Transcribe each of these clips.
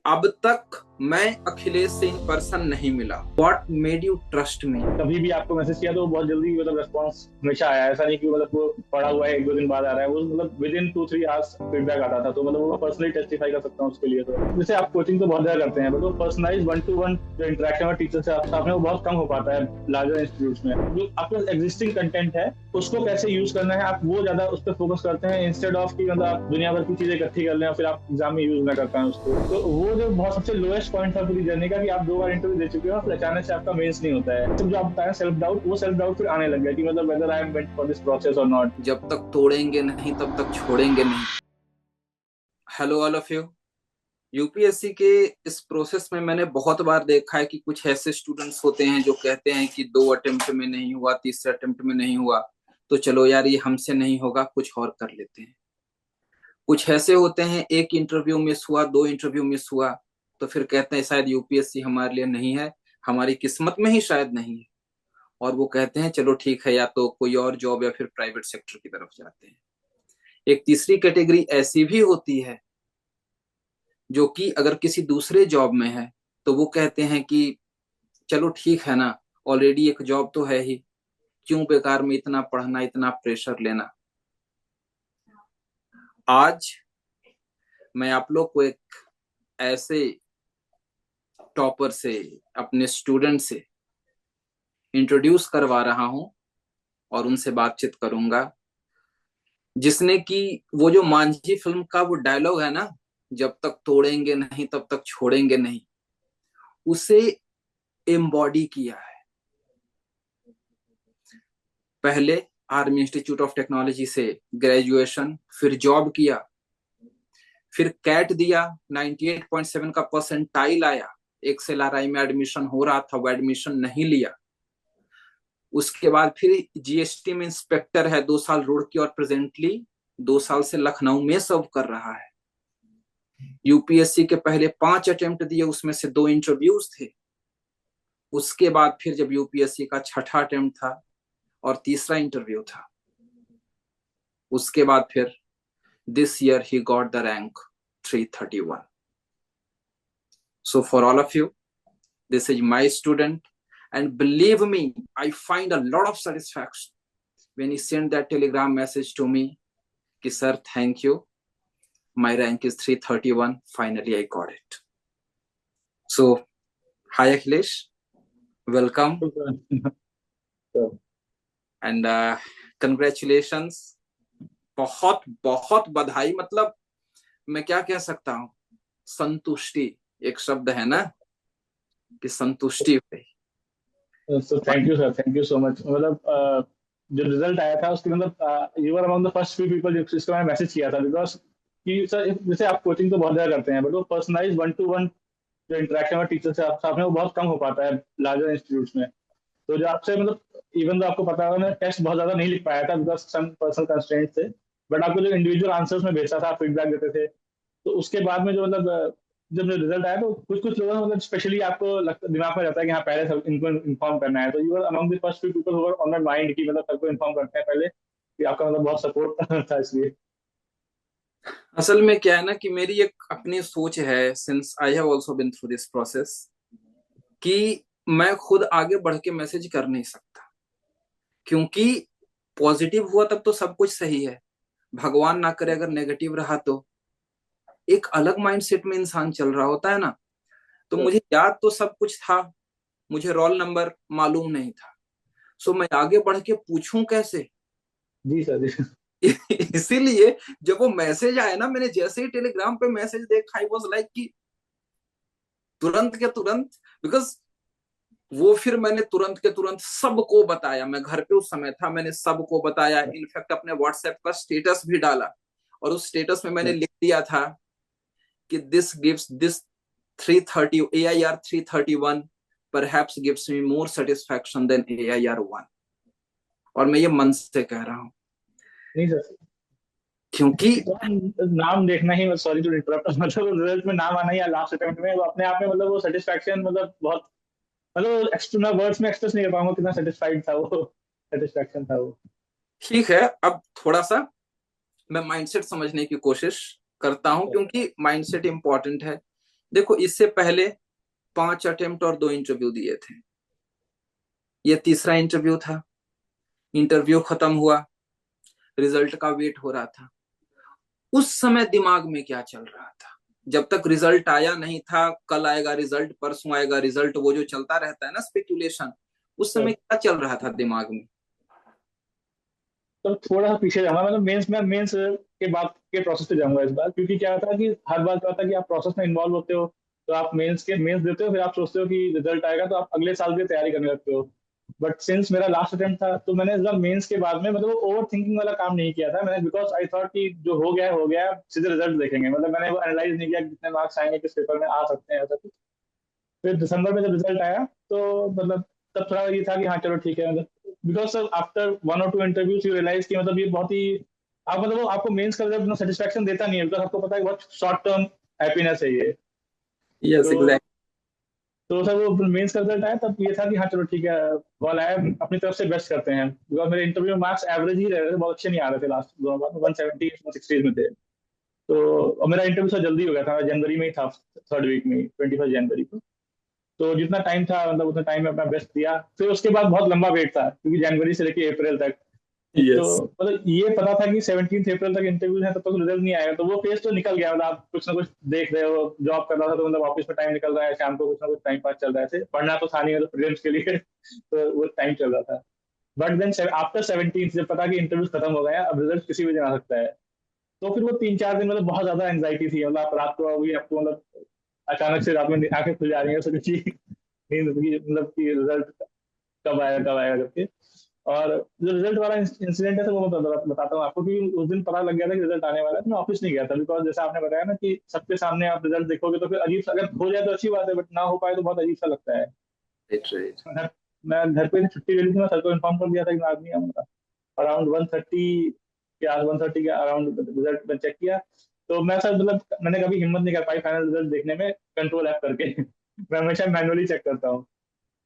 अब तक मैं अखिलेश से इन पर्सन नहीं मिला। What made you trust me? कभी भी आपको मैसेज किया तो वो बहुत जल्दी रेस्पॉन्स हमेशा आया। ऐसा नहीं कि वो पड़ा हुआ है एक दो दिन बाद आ रहा है। वो विद इन 2-3 आवर्स फीडबैक आता था। तो वो पर्सनली टेस्टिफाई कर सकता हूँ उसके लिए। तो जैसे आप कोचिंग तो बहुत ज्यादा करते हैं, बट वो पर्सनलाइज 1-to-1 जो इंटरेक्शन टीचर से आप में वो बहुत कम हो पाता है लार्जर इंस्टीट्यूट्स में। जो आपका एग्जिस्टिंग कंटेंट है उसको कैसे यूज करना है, आप वो ज्यादा उस पर फोकस करते हैं इंस्टेड ऑफ कि आप दुनिया भर की चीजें इकट्ठी कर लें और फिर आप एग्जाम में यूज ना कर पाए उसको। तो वो जो बहुत सबसे लोएस्ट पॉइंट था पूरी जर्नी का, कि आप 2 बार इंटरव्यू दे चुके हो फिर अचानक से आपका मेंस नहीं होता है। तो जो आप बताया सेल्फ डाउट, वो सेल्फ डाउट फिर आने लग गया कि whether I am meant for this process और नॉट। जब तक तोड़ेंगे नहीं तब तक छोड़ेंगे नहीं। Hello all of you. UPSC के इस प्रोसेस में मैंने बहुत बार देखा है कि कुछ ऐसे स्टूडेंट्स होते हैं जो कहते हैं कि 2 अटेम्प्ट में नहीं हुआ, तीसरे अटेम्प्ट में नहीं हुआ, तो चलो यार ये हमसे नहीं होगा, कुछ और कर लेते हैं। कुछ ऐसे होते हैं एक इंटरव्यू मिस हुआ, 2 इंटरव्यू मिस हुआ, तो फिर कहते हैं शायद यूपीएससी हमारे लिए नहीं है, हमारी किस्मत में ही शायद नहीं है, और वो कहते हैं चलो ठीक है, या तो कोई और जॉब या फिर प्राइवेट सेक्टर की तरफ जाते हैं। एक तीसरी कैटेगरी ऐसी भी होती है जो कि अगर किसी दूसरे जॉब में है तो वो कहते हैं कि चलो ठीक है ना, ऑलरेडी एक जॉब तो है ही, क्यों बेकार में इतना पढ़ना, इतना प्रेशर लेना। आज मैं आप लोग को एक ऐसे टॉपर से, अपने स्टूडेंट से इंट्रोड्यूस करवा रहा हूं और उनसे बातचीत करूंगा, जिसने कि वो जो मांझी फिल्म का वो डायलॉग है ना, जब तक तोड़ेंगे नहीं तब तक छोड़ेंगे नहीं, उसे एम्बॉडी किया है। पहले आर्मी इंस्टीट्यूट ऑफ टेक्नोलॉजी से ग्रेजुएशन, फिर जॉब किया, फिर कैट दिया, 98.7 का परसेंटाइल आया, एक्सेल आरआई में एडमिशन हो रहा था, वो एडमिशन नहीं लिया। उसके बाद फिर जीएसटी में इंस्पेक्टर है, 2 साल रुड़की, और प्रेजेंटली 2 साल से लखनऊ में सर्व कर रहा है। यूपीएससी के पहले 5 अटेम्प्ट दिए, उसमें से 2 इंटरव्यूज थे। उसके बाद फिर जब यूपीएससी का 6ठा अटेम्प्ट था और तीसरा इंटरव्यू था, उसके बाद फिर this year he got the rank 331. So for all of you, this is my student, and believe me, I find a lot of satisfaction when he sent that telegram message to me ki sir thank you, my rank is 331, finally I got it. So hi Akhilesh, welcome and congratulations. बहुत बहुत बधाई। मतलब मैं क्या कह सकता हूँ, संतुष्टि एक शब्द है ना, कि संतुष्टि हुई। So thank you sir, thank you so much। जो रिजल्ट आया था उसके you were among the first few people जिसको मैंने मैसेज किया था। बिकॉज कि सर जैसे आप कोचिंग तो बहुत ज्यादा करते हैं, बट वो पर्सनलाइज 1-to-1 जो इंटरेक्शन टीचर से आप में वो बहुत कम हो पाता है लार्जर इंस्टीट्यूट्स में। तो जो आपसे इवन तो आपको पता होगा मैं टेस्ट बहुत ज्यादा नहीं लिख पाया था बिकॉज सम पर्सनल कंस्ट्रेंट थे। बट आपको जो इंडिविजुअल आंसर्स में भेजता था, फीडबैक देते थे। तो उसके बाद में जो जब रिजल्ट आया तो कुछ कुछ लोगों ने स्पेशली आपको दिमाग में रहता है कि हाँ पहले सब इनको इन्फॉर्म करना है। तो you are among the first few people who were on my mind कि सबको इन्फॉर्म करते हैं पहले, कि आपका बहुत सपोर्ट था इसलिए। असल में क्या है ना कि मेरी एक अपनी सोच है, since I have also been through this process, कि मैं खुद आगे बढ़ के मैसेज कर नहीं सकता, क्योंकि पॉजिटिव हुआ तब तो सब कुछ सही है, भगवान ना करे अगर नेगेटिव रहा तो एक अलग माइंडसेट में इंसान चल रहा होता है ना। तो मुझे याद तो सब कुछ था, मुझे रोल नंबर मालूम नहीं था, सो मैं आगे बढ़ के पूछूं कैसे। जी सर जी। इसीलिए जब वो मैसेज आया ना, मैंने जैसे ही टेलीग्राम पे मैसेज देखा, आई वाज लाइक कि तुरंत के तुरंत, बिकॉज वो फिर मैंने तुरंत के तुरंत सबको बताया। मैं घर पे उस समय था, मैंने सबको बताया, इनफैक्ट अपने व्हाट्सएप का स्टेटस भी डाला, और उस स्टेटस में मैंने लिख दिया था कि this gives this 330 AIR 331 perhaps gives me more satisfaction than AIR 1। और मैं ये मन से कह रहा हूँ, नहीं सर, क्योंकि नाम देखना ही, सॉरी टू इंटरप्ट, रिजल्ट में नाम आना या लास्ट अटेम्प्ट में वो अपने आप में वो सेटिस्फैक्शन बहुत मैं वर्ड्स में एक्सप्रेस नहीं कर पाऊंगा कितना सेटिस्फाइड था वो, सेटिस्फैक्शन था वो। ठीक है, अब थोड़ा सा मैं माइंडसेट समझने की कोशिश करता हूं, क्योंकि माइंडसेट इंपॉर्टेंट है। देखो, इससे पहले 5 अटेम्प्ट और 2 इंटरव्यू दिए थे, ये तीसरा इंटरव्यू था। इंटरव्यू खत्म हुआ, रिजल्ट का वेट हो रहा था। उस समय दिमाग में क्या चल रहा था, जब तक रिजल्ट आया नहीं था, कल आएगा रिजल्ट, परसों आएगा रिजल्ट, वो जो चलता रहता है ना स्पेकुलेशन, उस समय क्या चल रहा था दिमाग में? तो थोड़ा सा पीछे जाऊंगा, मतलब मेंस के बाद के प्रोसेस पे जाऊंगा इस बार, क्योंकि क्या होता है कि हर बार क्या होता है कि आप प्रोसेस में इन्वॉल्व होते हो, तो आप मेंस देते हो, फिर आप सोचते हो कि रिजल्ट आएगा तो आप अगले साल की तैयारी करने लगते हो। बट सिंस मेरा लास्ट अटेम्प्ट था, तो मैंने इस बार मेंस के बाद में मतलब ओवर थिंकिंग वाला काम नहीं किया था मैंने, बिकॉज आई थॉट कि जो हो गया, सीधे रिजल्ट देखेंगे, मतलब मैंने वो एनालाइज नहीं किया कि कितने मार्क्स आएंगे, किस पेपर में आ सकते हैं, ऐसा कुछ। फिर दिसंबर में जब रिजल्ट आया, तो मतलब तब थोड़ा ये था कि हाँ चलो ठीक है, मतलब बिकॉज आफ्टर 1 और 2 इंटरव्यूज यू रियलाइज कि मतलब ये बहुत ही, आप मतलब वो आपको मेंस का रिजल्ट सेटिस्फेक्शन देता नहीं है, बिकॉज आपको पता है कि बहुत शॉर्ट टर्म हैप्पीनेस है ये। यस, तो एग्जैक्ट। तो सर वो मेंस का रिजल्ट आया, तब ये था कि हाँ चलो ठीक है, कॉल आया, अपनी तरफ से बेस्ट करते हैं, बिकॉज मेरे इंटरव्यू में मार्क्स एवरेज ही रह रहे थे, बहुत अच्छे नहीं आ रहे थे, लास्ट दोनों बार 170 160 में थे। तो और मेरा इंटरव्यू सर जल्दी हो गया था, जनवरी में ही था, थर्ड वीक में, 21 जनवरी को। तो जितना टाइम था मतलब उतना टाइम में अपना बेस्ट दिया। फिर उसके बाद बहुत लंबा वेट था, क्योंकि जनवरी से लेके अप्रैल तक। तो यस। मतलब ये पता था कि 17 अप्रैल तक इंटरव्यू है, तब तक रिजल्ट नहीं आएगा, तो वो फेज तो निकल गया, मतलब आप कुछ ना कुछ देख रहे हो, जॉब कर रहा था तो मतलब ऑफिस में टाइम निकल रहा है, शाम को कुछ ना कुछ टाइम पास चल रहा है, ऐसे पढ़ना तो था नहीं मतलब प्रीलिम्स के लिए तो वो टाइम चल रहा था। बट देन आफ्टर 17 जब पता कि इंटरव्यू खत्म हो गया, अब रिजल्ट किसी भी दिन आ सकता है, तो फिर वो 3 4 दिन मतलब बहुत ज्यादा एंग्जाइटी थी, मतलब आप रात को अभी आपको मतलब अचानक से रात में आंखें खुल जा रही है, सोचो कि नींद मतलब कि रिजल्ट कब आएगा करके। और जो रिजल्ट वाला इंसिडेंट है तो वो मैं बताता हूँ आपको कि उस दिन पता लग गया था कि रिजल्ट आने वाला है, तो मैं ऑफिस नहीं गया था, बिकॉज जैसा आपने बताया ना कि सबके सामने आप रिजल्ट देखोगे तो फिर अजीब सा, अगर हो जाए तो अच्छी बात है, बट ना हो पाए तो बहुत अजीब सा लगता है। Right, right. मैं मैं घर पे छुट्टी ले ली थी, मैं सर को इन्फॉर्म कर दिया था कि मैं आज नहीं आऊंगा। अराउंड 1:30 के अराउंड रिजल्ट में चेक किया, तो मैं सर मतलब मैंने कभी हिम्मत नहीं कर पाई फाइनल रिजल्ट देखने में कंट्रोल ऐप करके मैं हमेशा मैनुअली चेक करता हूँ।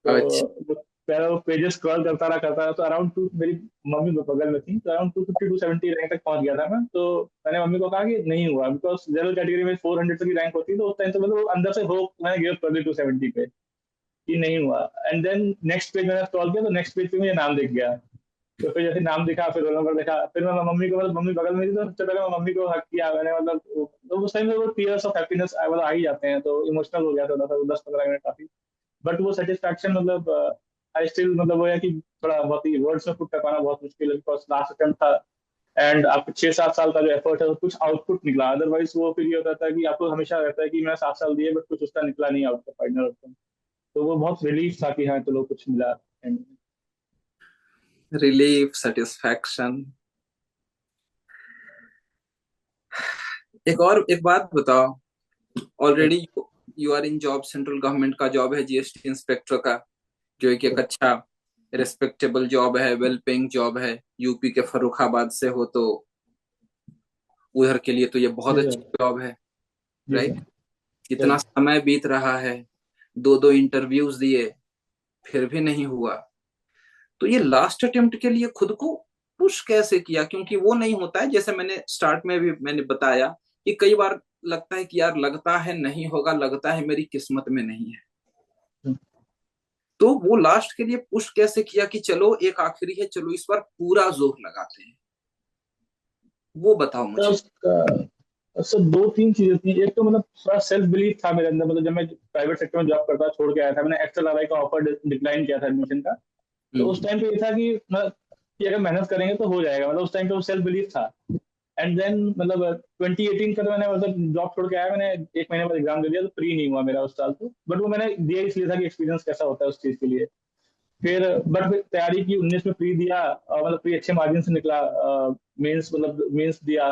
अच्छा। तो पहले वो पेजेस स्क्रॉल करता रहा तो अराउंड टू, मेरी मम्मी को बगल में थी, तो अराउंड 250 270 रैंक तक पहुंच गया था मैं। तो मैंने मम्मी को कहा कि नहीं हुआ, बिकॉज जनरल कैटेगरी में 400 तक की रैंक होती है, तो उस टाइम तो मतलब अंदर से होप मैंने गिव कर दी 270 पे कि नहीं हुआ। एंड देन नेक्स्ट पेज मैंने स्क्रॉल किया, तो नेक्स्ट पेज पे मुझे नाम दिख गया। तो फिर जैसे नाम दिखा, फिर रोल नंबर देखा, फिर मैं मम्मी को, मतलब मम्मी बगल में थी, तो सबसे पहले मैं मम्मी को हक किया मैंने, मतलब तो उस टाइम में वो टीयर्स ऑफ हैप्पीनेस मतलब आ ही जाते हैं, तो इमोशनल हो गया थोड़ा सा 10 15 मिनट काफी। बट वो सेटिस्फैक्शन मतलब आई स्टिल मतलब वो है कि थोड़ा बहुत ही वर्ड्स में पुट कर पाना बहुत मुश्किल है, बिकॉज लास्ट अटेम्प्ट था, एंड आपके 6 7 साल का जो एफर्ट है वो कुछ आउटपुट निकला, अदरवाइज वो फिर ये होता है कि आपको हमेशा रहता है कि मैं 7 साल दिए बट कुछ उसका निकला नहीं आउटपुट फाइनल आउटकम। तो वो बहुत रिलीफ था कि हाँ चलो कुछ मिला एंड में। Relief, satisfaction. एक बात बताओ, already you are in job, central government का जॉब है, जीएसटी इंस्पेक्टर का, जो एक अच्छा रिस्पेक्टेबल जॉब है, वेल पेइंग जॉब है। यूपी के फर्रुखाबाद से हो तो उधर के लिए तो ये बहुत जी सर। अच्छी जॉब है। जी राइट। सर। इतना यस। समय बीत रहा है, 2 2 इंटरव्यूज दिए, फिर भी नहीं हुआ। तो ये लास्ट अटेम्प्ट के लिए खुद को पुश कैसे किया? क्योंकि वो नहीं होता है, जैसे मैंने स्टार्ट में भी मैंने बताया कि कई बार लगता है कि यार लगता है नहीं होगा, लगता है मेरी किस्मत में नहीं है। तो वो लास्ट के लिए पुश कैसे किया कि चलो एक आखिरी है, चलो इस बार पूरा जोर लगाते हैं, वो बताओ तो मुझे। उसका सर 2 3 चीजें थी, एक तो मतलब थोड़ा सेल्फ बिलीफ था मेरे अंदर, मतलब जब मैं प्राइवेट सेक्टर में जॉब करता छोड़ के आया था, मैंने एक्सेल का ऑफर डिक्लाइन किया था एडमिशन का। तो उस हम्म। टाइम पे ये था कि अगर मेहनत करेंगे तो हो जाएगा, मतलब उस टाइम पे वो सेल्फ बिलीफ था। एंड देन मतलब 2018 का तो मैंने मतलब जॉब छोड़ के आया, मैंने 1 महीने बाद एग्जाम दे दिया, तो प्री नहीं हुआ मेरा उस साल, तो बट वो मैंने दिया इसलिए था कि एक्सपीरियंस कैसा होता है उस चीज के लिए। फिर बट फिर तैयारी की, 19 में प्री दिया, मतलब प्री अच्छे मार्जिन से निकला। मेंस मतलब मेंस दिया,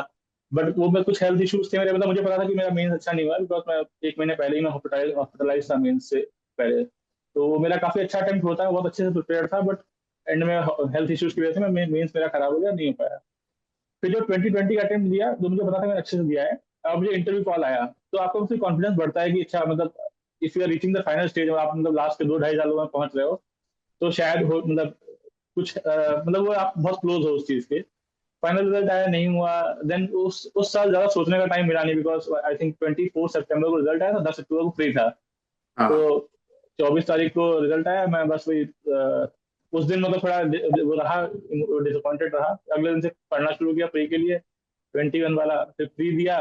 बट वो में कुछ हेल्थ इश्यूज थे मेरे, मतलब मुझे पता था कि मेरा मेंस अच्छा नहीं हुआ, बिकॉज मैं 1 महीने पहले ही मैं हॉस्पिटलाइज था मेंस से पहले। तो वो मेरा काफी अच्छा अटेम्प्ट होता है, बहुत अच्छे से प्रिपेयर था, बट एंड में हेल्थ इश्यूज की वजह से मैं मेंस मेरा खराब हो गया, नहीं हो पाया। फिर जो 2020 का अटेम्प्ट दिया, जो मुझे पता था मैंने अच्छे से दिया है, अब मुझे इंटरव्यू कॉल आया, तो आपको उससे कॉन्फिडेंस बढ़ता है कि अच्छा मतलब if you are reaching the final stage, आप मतलब लास्ट के 2 ढाई सालों में पहुंच रहे हो, तो शायद हो मतलब कुछ मतलब वो आप बहुत क्लोज हो उस चीज के। फाइनल रिजल्ट आया, नहीं हुआ। देन उस साल ज्यादा सोचने का टाइम मिला नहीं, बिकॉज आई थिंक 24 सितंबर को रिजल्ट आया था, 10 अक्टूबर को फ्री था। तो हाँ 24 तारीख को रिजल्ट आया, मैं बस वही उस दिन मतलब थोड़ा वो रहा, डिसअपॉइंटेड रहा। अगले दिन से पढ़ना शुरू किया प्री के लिए, 21 वाला, फिर प्री दिया।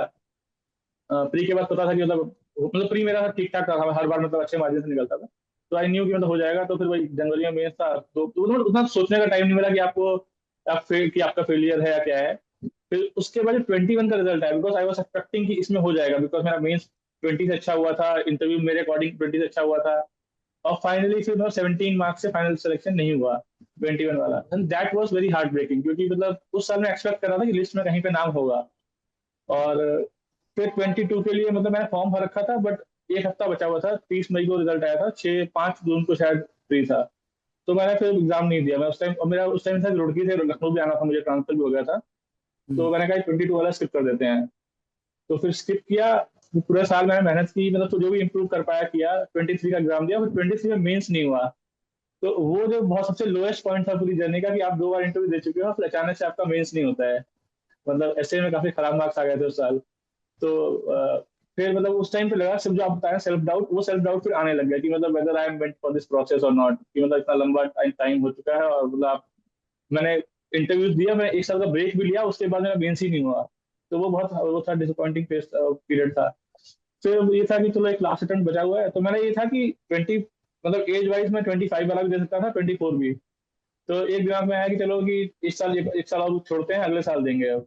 प्री के बाद पता था कि मतलब प्री मेरा ठीक ठाक था, हर बार मतलब अच्छे मार्जिन से निकलता था। तो आई न्यू कि मतलब हो जाएगा। तो फिर वही जनवरी में मेंस था, तो मतलब उतना सोचने का टाइम नहीं मिला कि आपको आप फेल, कि आपका फेलियर है या क्या है। फिर उसके बाद 21 का रिजल्ट आया, बिकॉज आई वॉज एक्सपेक्टिंग कि इसमें हो जाएगा, बिकॉज मेरा मेंस 20 से अच्छा हुआ था, इंटरव्यू मेरे अकॉर्डिंग 20 से अच्छा हुआ था। और फाइनली फिर मतलब 17 मार्क्स से फाइनल सिलेक्शन नहीं हुआ 21 वाला, and that was very heart breaking, क्योंकि मतलब उस साल मैं एक्सपेक्ट कर रहा था कि लिस्ट में कहीं पे नाम होगा। और फिर 22 के लिए मतलब मैंने फॉर्म भर रखा था, बट एक हफ्ता बचा हुआ था, 30 मई को रिजल्ट आया था, 5 जून को शायद फ्री था। तो मैंने फिर एग्जाम नहीं दिया। मैं उस टाइम, और मेरा उस टाइम था रुड़की से लखनऊ भी आना था, मुझे ट्रांसफर भी हो गया था। तो मैंने कहा 22 वाला स्किप कर देते हैं। तो फिर स्किप किया। पूरा साल मैंने मेहनत की, मतलब तो जो भी इम्प्रूव कर पाया किया। 23 का एग्जाम दिया, फिर 23 में मेंस नहीं हुआ। तो वो जो बहुत सबसे लोएस्ट पॉइंट था पूरी जर्नी का, कि आप 2 बार इंटरव्यू दे चुके हो, फिर अचानक से आपका मेंस नहीं होता है। मतलब ऐसे में काफी खराब मार्क्स आ गए थे उस साल। तो फिर मतलब उस टाइम पे लगा, सब जो आप बताएं सेल्फ डाउट, वो सेल्फ डाउट फिर आने लग गया कि मतलब whether I am meant for this process और नॉट, कि मतलब इतना लंबा टाइम हो चुका है, और मतलब मैंने इंटरव्यू दिया, मैं 1 साल का ब्रेक भी लिया, उसके बाद मेरा मेंस ही नहीं हुआ। तो वो था डिसअपॉइंटिंग फेस पीरियड था। फिर ये था कि चलो एक लास्ट अटेम्प्ट बचा हुआ है, तो मैंने ये था कि 20, मतलब एज वाइज मैं 25 वाला भी दे सकता था, 24 भी। तो एक दिमाग में आया कि चलो कि इस साल, एक साल और छोड़ते हैं, अगले साल देंगे अब।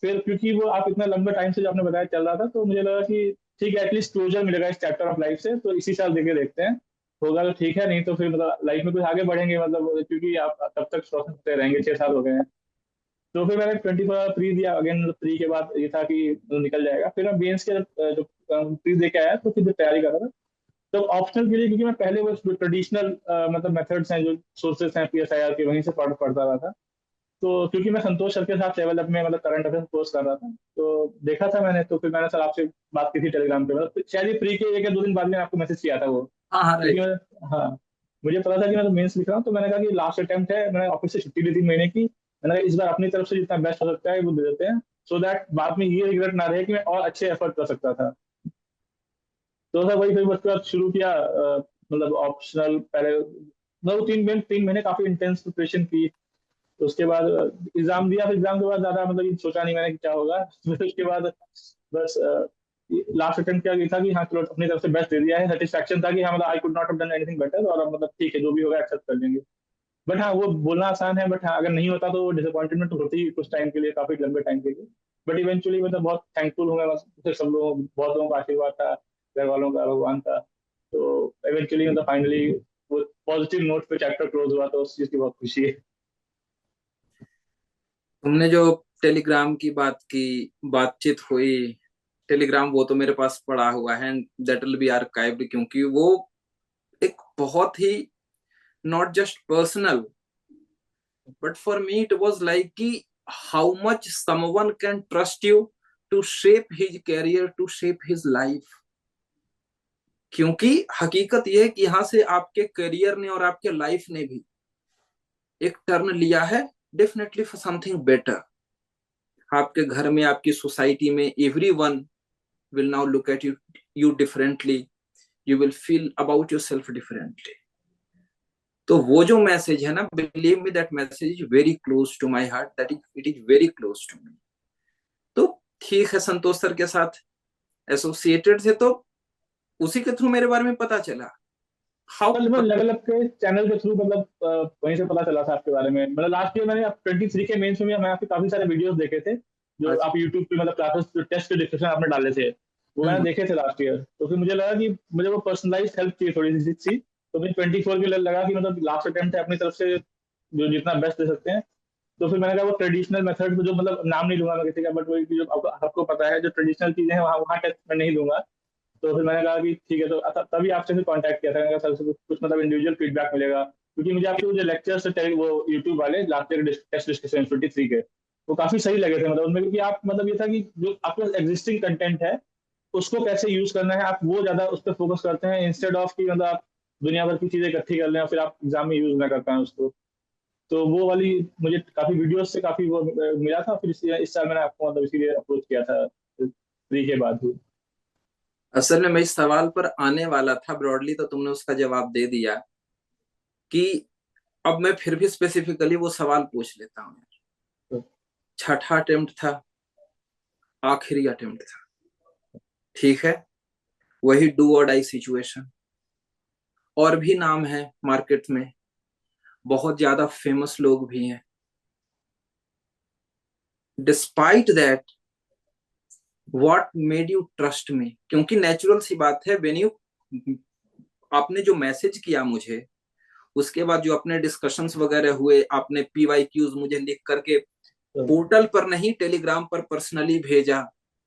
फिर क्योंकि वो आप इतना लंबे टाइम से जो आपने बताया चल रहा था, तो मुझे लगा कि ठीक है, एटलीस्ट क्लोजर मिलेगा इस चैप्टर ऑफ लाइफ से, तो इसी साल देके देखते हैं। होगा तो ठीक है, नहीं तो फिर मतलब लाइफ में कुछ आगे बढ़ेंगे, मतलब क्योंकि आप तब तक प्रोसेस होते रहेंगे, 6 साल हो गए हैं। तो फिर मैंने 24 प्री दिया अगेन। प्री के बाद ये था कि निकल जाएगा। फिर मैं बीएंस के जो प्री दे के आया, तो फिर जो तैयारी कर रहा था, तो ऑप्शनल के लिए, क्योंकि मैं पहले वो जो ट्रेडिशनल मतलब मेथड्स हैं, जो सोर्सेस हैं पीएसआईआर के, वहीं से पढ़ता रहा था। तो क्योंकि मैं संतोष सर के साथ लेवल अप में मतलब करंट अफेयर्स कोर्स कर रहा था, तो देखा था मैंने। तो फिर मैंने सर आपसे बात की थी टेलीग्राम पे, मतलब शायद ये प्री के 1 या 2 दिन बाद में आपको मैसेज किया था वो। हाँ हाँ क्योंकि राइट। हाँ, मुझे पता था कि मैं तो मेंस लिख रहा हूँ, तो मैंने कहा कि लास्ट अटेम्प्ट है, मैंने ऑफिस से छुट्टी ली 3 महीने की। मैंने कहा इस बार अपनी तरफ से जितना बेस्ट हो सकता है वो दे देते हैं, सो दैट बाद में ये रिग्रेट ना रहे कि मैं और अच्छे एफर्ट कर सकता था। तो सर वही, फिर उसके बाद शुरू किया मतलब ऑप्शनल पहले, मतलब 3 महीने काफी इंटेंस प्रिपरेशन की। तो उसके बाद एग्जाम दिया। फिर एग्जाम के बाद ज्यादा मतलब ये सोचा नहीं मैंने कि क्या होगा। फिर उसके बाद बस लास्ट अटेम्प्ट किया, ये था कि हाँ चलो अपनी तरफ से बेस्ट दे दिया है, सेटिस्फैक्शन था कि हाँ मतलब I could not have done anything better, और अब मतलब ठीक है, जो भी होगा एक्सेप्ट कर लेंगे। बट हाँ, वो बोलना आसान है, बट हाँ अगर नहीं होता तो डिसअपॉइंटमेंट तो होती ही कुछ टाइम के लिए, काफी लंबे टाइम के लिए। बट इवेंचुअली मतलब बहुत थैंकफुल हूँ मैं, बस फिर सब लोगों, बहुत लोगों का आशीर्वाद था, घर वालों का, भगवान का। तो इवेंचुअली मतलब फाइनली वो पॉजिटिव नोट पे चैप्टर क्लोज हुआ, तो उस चीज की बहुत खुशी है। तुमने जो टेलीग्राम की बात की, बातचीत हुई, टेलीग्राम वो तो मेरे पास पड़ा हुआ है, दैट विल बी आर्काइव्ड, क्योंकि वो एक बहुत ही not just personal, but for me it was like कि how much someone can trust you to shape his career, to shape his life. क्योंकि हकीकत यह है कि यहां से आपके करियर ने और आपके लाइफ ने भी एक टर्न लिया है, डेफिनेटली फॉर समथिंग बेटर। आपके घर में, आपकी सोसाइटी में, everyone will now look at you differently. You will feel about yourself differently. तो वो जो मैसेज है ना, believe me that message is very close to my heart, that it is very close to me. तो ठीक है, संतोष sir के साथ एसोसिएटेड थे, तो उसी के थ्रू मेरे बारे में पता चला। हाउ कल मैं लेवल अप के चैनल के थ्रू मतलब वहीं से पता चला था आपके बारे में। मतलब लास्ट ईयर मैंने 23 के मेंस में मैं आपके काफी सारे वीडियोस देखे थे, जो अच्छा। आप यूट्यूब पे मतलब क्लासेस टेस्ट के डिस्कशन आपने डाले थे, वो मैंने हम्म। देखे थे लास्ट ईयर। तो फिर मुझे लगा कि मुझे वो पर्सनलाइज हेल्प चाहिए थोड़ी सी। तो मुझे 24 के लिए लगा कि मतलब लास्ट अटेम्प्ट है, अपनी तरफ से जो जितना बेस्ट दे सकते हैं। तो फिर मैंने कहा वो ट्रेडिशनल मेथड में, जो मतलब नाम नहीं लूंगा मैं किसी का, बट वही जो आपको पता है, जो ट्रेडिशनल चीजें हैं वहाँ वहाँ टेस्ट मैं नहीं दूंगा। तो फिर मैंने कहा कि ठीक है, तो तभी आपसे फिर कांटेक्ट किया था। मैंने कहा सर से कुछ मतलब इंडिविजुअल फीडबैक मिलेगा, क्योंकि मुझे आपके वो जो लेक्चर्स थे वो यूट्यूब वाले लास्ट ईयर टेस्ट डिस्कशन 23 के, वो काफी सही लगे थे मतलब उनमें। क्योंकि आप मतलब ये था कि जो आपके पास एग्जिस्टिंग कंटेंट है, उसको कैसे यूज करना है, आप वो ज्यादा उस पर फोकस करते हैं, इंस्टेड ऑफ कि मतलब आप दुनिया भर की चीजें इकट्ठी कर लें और फिर आप एग्जाम में यूज ना कर पाए उसको। तो वो वाली मुझे काफी वीडियोस से काफी वो मिला था, फिर इस साल मैंने आपको मतलब इसीलिए अप्रोच किया था 3 के बाद ही। असल में मैं इस सवाल पर आने वाला था ब्रॉडली, तो तुमने उसका जवाब दे दिया कि अब मैं फिर भी स्पेसिफिकली वो सवाल पूछ लेता हूँ। तो छठा अटेम्प्ट था, आखिरी अटेम्प्ट था, ठीक है, वही डू और डाई सिचुएशन। और भी नाम है मार्केट में, बहुत ज्यादा फेमस लोग भी हैं। Despite that, what made you trust me? क्योंकि नेचुरल सी बात है, व्हेन यू, आपने जो मैसेज किया मुझे, उसके बाद जो अपने डिस्कशंस वगैरह हुए, आपने PYQs मुझे लिख करके तो पोर्टल पर नहीं टेलीग्राम पर पर्सनली भेजा,